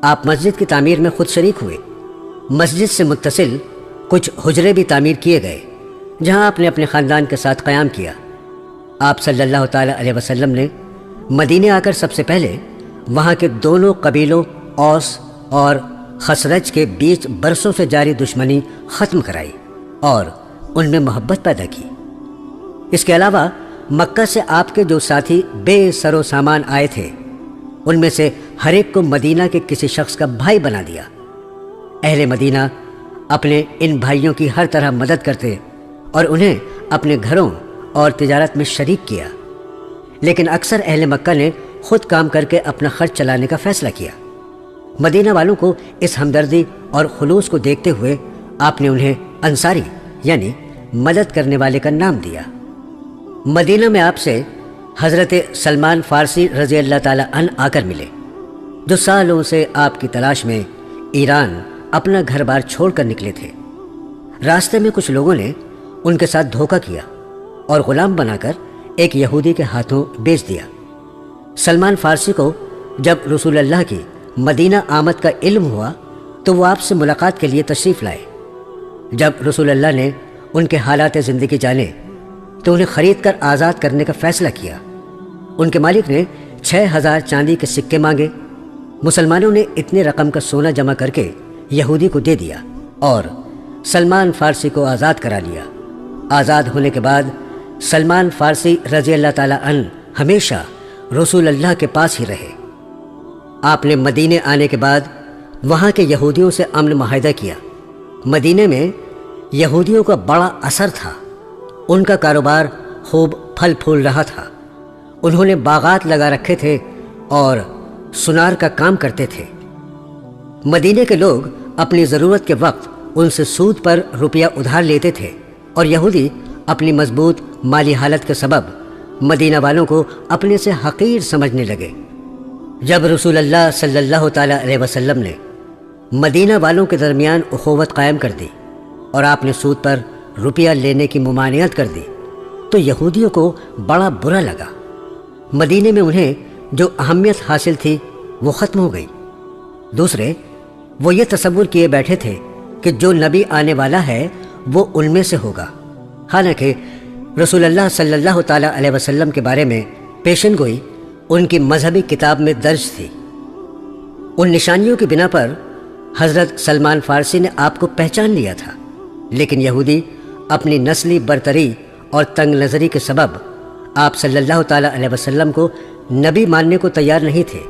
Speaker 1: آپ مسجد کی تعمیر میں خود شریک ہوئے۔ مسجد سے متصل کچھ حجرے بھی تعمیر کیے گئے جہاں آپ نے اپنے خاندان کے ساتھ قیام کیا۔ آپ صلی اللہ تعالیٰ علیہ وسلم نے مدینے آ کر سب سے پہلے وہاں کے دونوں قبیلوں اوس اور خزرج کے بیچ برسوں سے جاری دشمنی ختم کرائی اور ان میں محبت پیدا کی۔ اس کے علاوہ مکہ سے آپ کے جو ساتھی بے سر و سامان آئے تھے ان میں سے ہر ایک کو مدینہ کے کسی شخص کا بھائی بنا دیا۔ اہل مدینہ اپنے ان بھائیوں کی ہر طرح مدد کرتے اور انہیں اپنے گھروں اور تجارت میں شریک کیا، لیکن اکثر اہل مکہ نے خود کام کر کے اپنا خرچ چلانے کا فیصلہ کیا۔ مدینہ والوں کو اس ہمدردی اور خلوص کو دیکھتے ہوئے آپ نے انہیں انصاری یعنی مدد کرنے والے کا نام دیا۔ مدینہ میں آپ سے حضرت سلمان فارسی رضی اللہ تعالی عنہ آ کر ملے، جو سالوں سے آپ کی تلاش میں ایران اپنا گھر بار چھوڑ کر نکلے تھے۔ راستے میں کچھ لوگوں نے ان کے ساتھ دھوکہ کیا اور غلام بنا کر ایک یہودی کے ہاتھوں بیچ دیا۔ سلمان فارسی کو جب رسول اللہ کی مدینہ آمد کا علم ہوا تو وہ آپ سے ملاقات کے لیے تشریف لائے۔ جب رسول اللہ نے ان کے حالات زندگی جانے تو انہیں خرید کر آزاد کرنے کا فیصلہ کیا۔ ان کے مالک نے 6000 چاندی کے سکے مانگے۔ مسلمانوں نے اتنے رقم کا سونا جمع کر کے یہودی کو دے دیا اور سلمان فارسی کو آزاد کرا لیا۔ آزاد ہونے کے بعد سلمان فارسی رضی اللہ تعالی عنہ ہمیشہ رسول اللہ کے پاس ہی رہے۔ آپ نے مدینے آنے کے بعد وہاں کے یہودیوں سے امن معاہدہ کیا۔ مدینے میں یہودیوں کا بڑا اثر تھا، ان کا کاروبار خوب پھل پھول رہا تھا۔ انہوں نے باغات لگا رکھے تھے اور سنار کا کام کرتے تھے۔ مدینے کے لوگ اپنی ضرورت کے وقت ان سے سود پر روپیہ ادھار لیتے تھے اور یہودی اپنی مضبوط مالی حالت کے سبب مدینہ والوں کو اپنے سے حقیر سمجھنے لگے۔ جب رسول اللہ صلی اللہ تعالیٰ علیہ وسلم نے مدینہ والوں کے درمیان اخوت قائم کر دی اور آپ نے سود پر روپیہ لینے کی ممانعت کر دی تو یہودیوں کو بڑا برا لگا۔ مدینے میں انہیں جو اہمیت حاصل تھی وہ ختم ہو گئی۔ دوسرے، وہ یہ تصور کیے بیٹھے تھے کہ جو نبی آنے والا ہے وہ ان میں سے ہوگا، حالانکہ رسول اللہ صلی اللہ تعالیٰ علیہ وسلم کے بارے میں پیشن گوئی ان کی مذہبی کتاب میں درج تھی۔ ان نشانیوں کی بنا پر حضرت سلمان فارسی نے آپ کو پہچان لیا تھا، لیکن یہودی اپنی نسلی برتری اور تنگ نظری کے سبب آپ صلی اللہ تعالیٰ علیہ وسلم کو نبی ماننے کو تیار نہیں تھے۔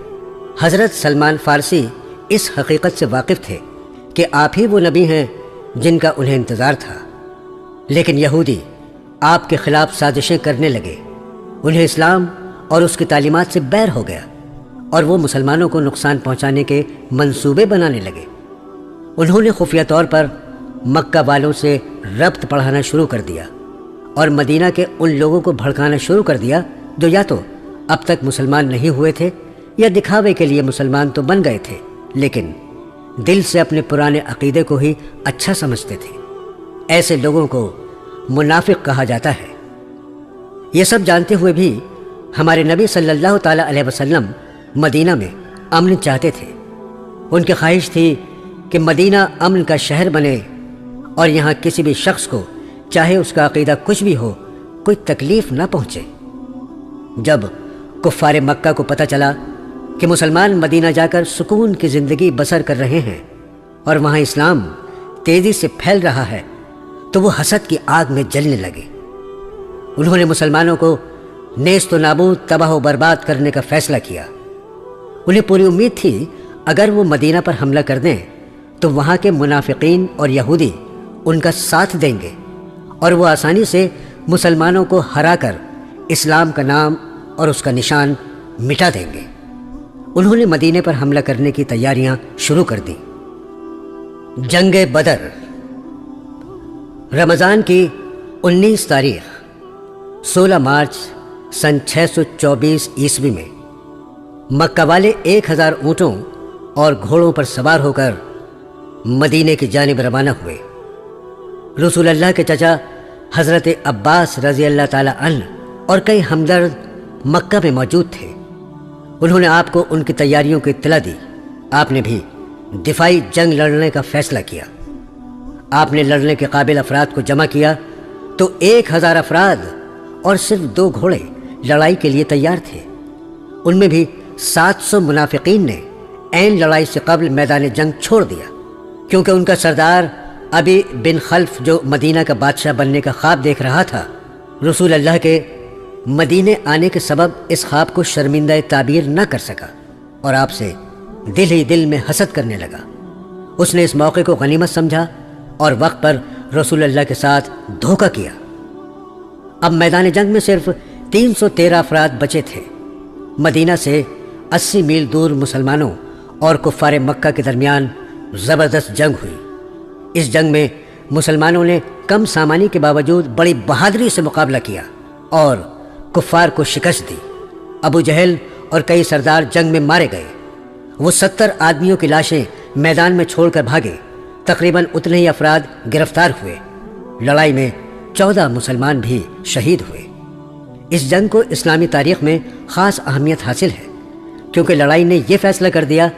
Speaker 1: حضرت سلمان فارسی اس حقیقت سے واقف تھے کہ آپ ہی وہ نبی ہیں جن کا انہیں انتظار تھا، لیکن یہودی آپ کے خلاف سازشیں کرنے لگے۔ انہیں اسلام اور اس کی تعلیمات سے بیر ہو گیا اور وہ مسلمانوں کو نقصان پہنچانے کے منصوبے بنانے لگے۔ انہوں نے خفیہ طور پر مکہ والوں سے ربط پڑھانا شروع کر دیا اور مدینہ کے ان لوگوں کو بھڑکانا شروع کر دیا جو یا تو اب تک مسلمان نہیں ہوئے تھے یا دکھاوے کے لیے مسلمان تو بن گئے تھے لیکن دل سے اپنے پرانے عقیدے کو ہی اچھا سمجھتے تھے۔ ایسے لوگوں کو منافق کہا جاتا ہے۔ یہ سب جانتے ہوئے بھی ہمارے نبی صلی اللہ تعالیٰ علیہ وسلم مدینہ میں امن چاہتے تھے۔ ان کی خواہش تھی کہ مدینہ امن کا شہر بنے اور یہاں کسی بھی شخص کو چاہے اس کا عقیدہ کچھ بھی ہو کوئی تکلیف نہ پہنچے۔ جب کفار مکہ کو پتہ چلا کہ مسلمان مدینہ جا کر سکون کی زندگی بسر کر رہے ہیں اور وہاں اسلام تیزی سے پھیل رہا ہے تو وہ حسد کی آگ میں جلنے لگے۔ انہوں نے مسلمانوں کو نیست و نابود تباہ و برباد کرنے کا فیصلہ کیا۔ انہیں پوری امید تھی اگر وہ مدینہ پر حملہ کر دیں تو وہاں کے منافقین اور یہودی ان کا ساتھ دیں گے اور وہ آسانی سے مسلمانوں کو ہرا کر اسلام کا نام اور اس کا نشان مٹا دیں گے۔ انہوں نے مدینے پر حملہ کرنے کی تیاریاں شروع کر دیں۔ جنگ بدر رمضان کی 19 تاریخ 16 مارچ سن 624 عیسوی میں مکہ والے 1000 اونٹوں اور گھوڑوں پر سوار ہو کر مدینے کی جانب روانہ ہوئے۔ رسول اللہ کے چچا حضرت عباس رضی اللہ تعالی عنہ اور کئی ہمدرد مکہ میں موجود تھے۔ انہوں نے آپ کو ان کی تیاریوں کی اطلاع دی۔ آپ نے بھی دفاعی جنگ لڑنے کا فیصلہ کیا۔ آپ نے لڑنے کے قابل افراد کو جمع کیا تو 1000 افراد اور صرف 2 گھوڑے لڑائی کے لیے تیار تھے۔ ان میں بھی 700 منافقین نے عین لڑائی سے قبل میدان جنگ چھوڑ دیا، کیونکہ ان کا سردار ابی بن خلف جو مدینہ کا بادشاہ بننے کا خواب دیکھ رہا تھا، رسول اللہ کے مدینے آنے کے سبب اس خواب کو شرمندہ تعبیر نہ کر سکا اور آپ سے دل ہی دل میں حسد کرنے لگا۔ اس نے اس موقع کو غنیمت سمجھا اور وقت پر رسول اللہ کے ساتھ دھوکہ کیا۔ اب میدان جنگ میں صرف 313 افراد بچے تھے۔ مدینہ سے 80 میل دور مسلمانوں اور کفار مکہ کے درمیان زبردست جنگ ہوئی۔ اس جنگ میں مسلمانوں نے کم سامانی کے باوجود بڑی بہادری سے مقابلہ کیا اور کفار کو شکست دی۔ ابو جہل اور کئی سردار جنگ میں مارے گئے۔ وہ 70 آدمیوں کی لاشیں میدان میں چھوڑ کر بھاگے۔ تقریباً اتنے ہی افراد گرفتار ہوئے۔ لڑائی میں 14 مسلمان بھی شہید ہوئے۔ اس جنگ کو اسلامی تاریخ میں خاص اہمیت حاصل ہے، کیونکہ لڑائی نے یہ فیصلہ کر دیا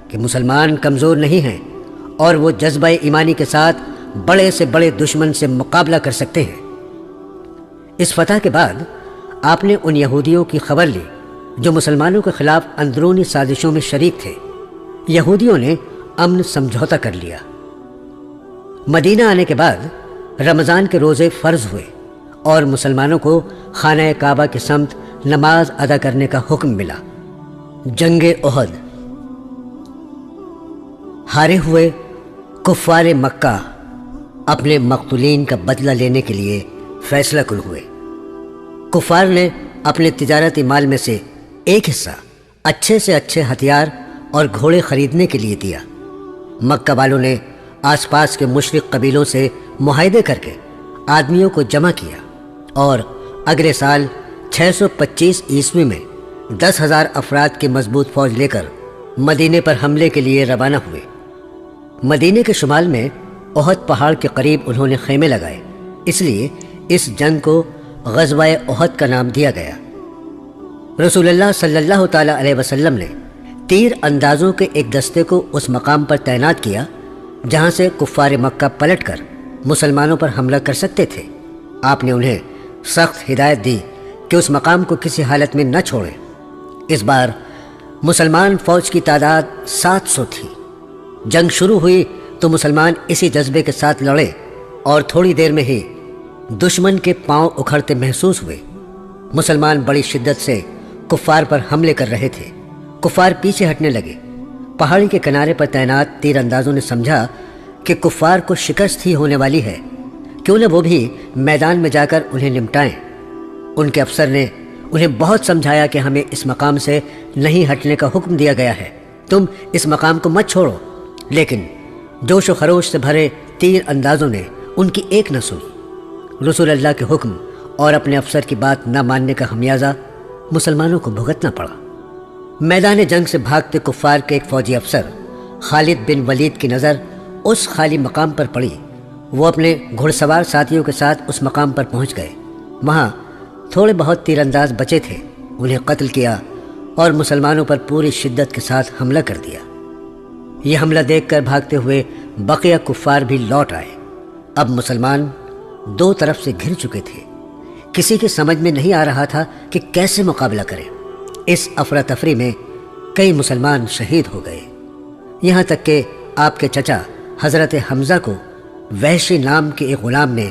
Speaker 1: کہ مسلمان کمزور نہیں ہیں اور وہ جذبہ ایمانی کے ساتھ بڑے سے بڑے دشمن سے مقابلہ کر سکتے ہیں۔ اس فتح کے بعد آپ نے ان یہودیوں کی خبر لی جو مسلمانوں کے خلاف اندرونی سازشوں میں شریک تھے۔ یہودیوں نے امن سمجھوتا کر لیا۔ مدینہ آنے کے بعد رمضان کے روزے فرض ہوئے اور مسلمانوں کو خانہ کعبہ کی سمت نماز ادا کرنے کا حکم ملا۔ جنگ احد۔ ہارے ہوئے کفار مکہ اپنے مقتولین کا بدلہ لینے کے لیے فیصلہ کن ہوئے۔ کفار نے اپنے تجارتی مال میں سے ایک حصہ اچھے سے اچھے ہتھیار اور گھوڑے خریدنے کے لیے دیا۔ مکہ والوں نے آس پاس کے مشرک قبیلوں سے معاہدے کر کے آدمیوں کو جمع کیا اور اگلے سال 625 عیسوی میں 10,000 افراد کی مضبوط فوج لے کر مدینے پر حملے کے لیے روانہ ہوئے۔ مدینے کے شمال میں احد پہاڑ کے قریب انہوں نے خیمے لگائے، اس لیے اس جنگ کو غزوہ احد کا نام دیا گیا۔ رسول اللہ صلی اللہ تعالیٰ علیہ وسلم نے تیر اندازوں کے ایک دستے کو اس مقام پر تعینات کیا جہاں سے کفار مکہ پلٹ کر مسلمانوں پر حملہ کر سکتے تھے۔ آپ نے انہیں سخت ہدایت دی کہ اس مقام کو کسی حالت میں نہ چھوڑیں۔ اس بار مسلمان فوج کی تعداد 700 تھی۔ جنگ شروع ہوئی تو مسلمان اسی جذبے کے ساتھ لڑے اور تھوڑی دیر میں ہی دشمن کے پاؤں اکھڑتے محسوس ہوئے۔ مسلمان بڑی شدت سے کفار پر حملے کر رہے تھے۔ کفار پیچھے ہٹنے لگے۔ پہاڑی کے کنارے پر تعینات تیر اندازوں نے سمجھا کہ کفار کو شکست ہی ہونے والی ہے، کیوں نہ وہ بھی میدان میں جا کر انہیں نمٹائیں۔ ان کے افسر نے انہیں بہت سمجھایا کہ ہمیں اس مقام سے نہیں ہٹنے کا حکم دیا گیا ہے، تم اس مقام کو مت چھوڑو، لیکن جوش و خروش سے بھرے تیر اندازوں نے ان کی ایک نہ سنی۔ رسول اللہ کے حکم اور اپنے افسر کی بات نہ ماننے کا خمیازہ مسلمانوں کو بھگتنا پڑا۔ میدان جنگ سے بھاگتے کفار کے ایک فوجی افسر خالد بن ولید کی نظر اس خالی مقام پر پڑی۔ وہ اپنے گھڑ سوار ساتھیوں کے ساتھ اس مقام پر پہنچ گئے۔ وہاں تھوڑے بہت تیر انداز بچے تھے، انہیں قتل کیا اور مسلمانوں پر پوری شدت کے ساتھ حملہ کر دیا۔ یہ حملہ دیکھ کر بھاگتے ہوئے بقیہ کفار بھی لوٹ آئے۔ اب مسلمان دو طرف سے گھر چکے تھے۔ کسی کی سمجھ میں نہیں آ رہا تھا کہ کیسے مقابلہ کریں۔ اس افراتفری میں کئی مسلمان شہید ہو گئے، یہاں تک کہ آپ کے چچا حضرت حمزہ کو وحشی نام کے ایک غلام نے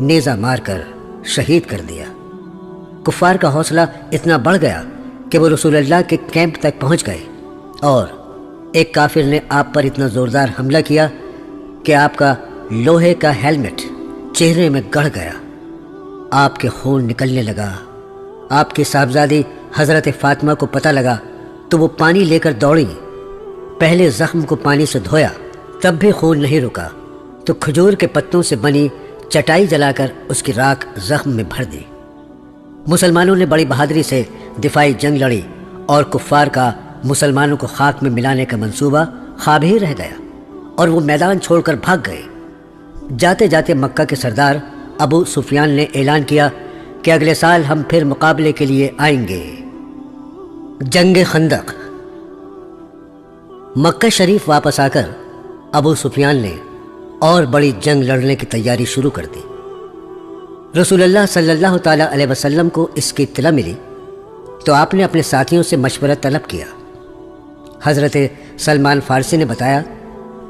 Speaker 1: نیزہ مار کر شہید کر دیا۔ کفار کا حوصلہ اتنا بڑھ گیا کہ وہ رسول اللہ کے کیمپ تک پہنچ گئے اور ایک کافر نے آپ پر اتنا زوردار حملہ کیا کہ آپ کا لوہے کا ہیلمٹ چہرے میں گڑ گیا۔ آپ کے خون نکلنے لگا۔ آپ کی صاحبزادی حضرت فاطمہ کو پتہ لگا تو وہ پانی لے کر دوڑی۔ پہلے زخم کو پانی سے دھویا، تب بھی خون نہیں رکا تو کھجور کے پتوں سے بنی چٹائی جلا کر اس کی راکھ زخم میں بھر دی۔ مسلمانوں نے بڑی بہادری سے دفاعی جنگ لڑی اور کفار کا مسلمانوں کو خاک میں ملانے کا منصوبہ خواب ہی رہ گیا اور وہ میدان چھوڑ کر بھاگ گئے۔ جاتے جاتے مکہ کے سردار ابو سفیان نے اعلان کیا کہ اگلے سال ہم پھر مقابلے کے لیے آئیں گے۔ جنگ خندق۔ مکہ شریف واپس آ کر ابو سفیان نے اور بڑی جنگ لڑنے کی تیاری شروع کر دی۔ رسول اللہ صلی اللہ تعالیٰ علیہ وسلم کو اس کی اطلاع ملی تو آپ نے اپنے ساتھیوں سے مشورہ طلب کیا۔ حضرت سلمان فارسی نے بتایا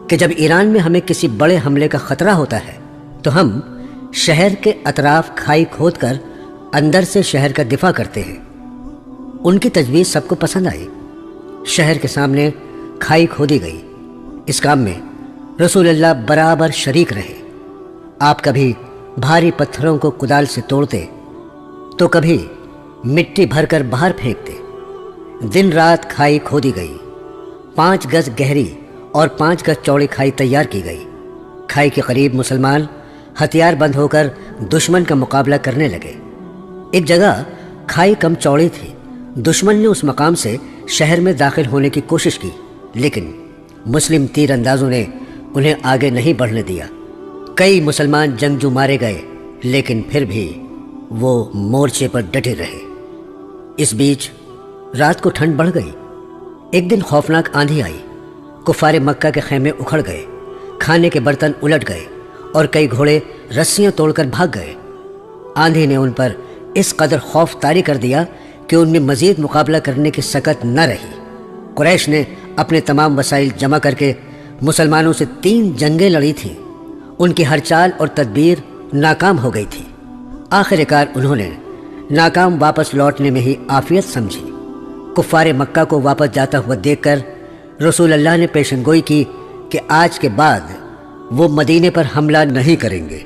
Speaker 1: کہ جب ایران میں ہمیں کسی بڑے حملے کا خطرہ ہوتا ہے تو ہم شہر کے اطراف کھائی کھود کر اندر سے شہر کا دفاع کرتے ہیں۔ ان کی تجویز سب کو پسند آئی۔ شہر کے سامنے کھائی کھودی گئی۔ اس کام میں رسول اللہ برابر شریک رہے۔ آپ کبھی بھاری پتھروں کو کدال سے توڑتے تو کبھی مٹی بھر کر باہر پھینکتے۔ دن رات کھائی کھودی گئی، 5 گز گہری اور 5 گز چوڑی کھائی تیار کی گئی۔ کھائی کے قریب مسلمان ہتھیار بند ہو کر دشمن کا مقابلہ کرنے لگے۔ ایک جگہ کھائی کم چوڑی تھی، دشمن نے اس مقام سے شہر میں داخل ہونے کی کوشش کی، لیکن مسلم تیر اندازوں نے انہیں آگے نہیں بڑھنے دیا۔ کئی مسلمان جنگجو مارے گئے، لیکن پھر بھی وہ مورچے پر ڈٹے رہے۔ اس بیچ رات کو ٹھنڈ بڑھ گئی۔ ایک دن خوفناک آندھی آئی، کفار مکہ کے خیمے اکھڑ گئے، کھانے کے برتن الٹ گئے اور کئی گھوڑے رسیاں توڑ کر بھاگ گئے۔ آندھی نے ان پر اس قدر خوف طاری کر دیا کہ ان میں مزید مقابلہ کرنے کی سکت نہ رہی۔ قریش نے اپنے تمام وسائل جمع کر کے مسلمانوں سے 3 جنگیں لڑی تھیں۔ ان کی ہر چال اور تدبیر ناکام ہو گئی تھی۔ آخر کار انہوں نے ناکام واپس لوٹنے میں ہی عافیت سمجھی۔ کفار مکہ کو واپس جاتا ہوا دیکھ کر رسول اللہ نے پیشن گوئی کی کہ آج کے بعد وہ مدینے پر حملہ نہیں کریں گے۔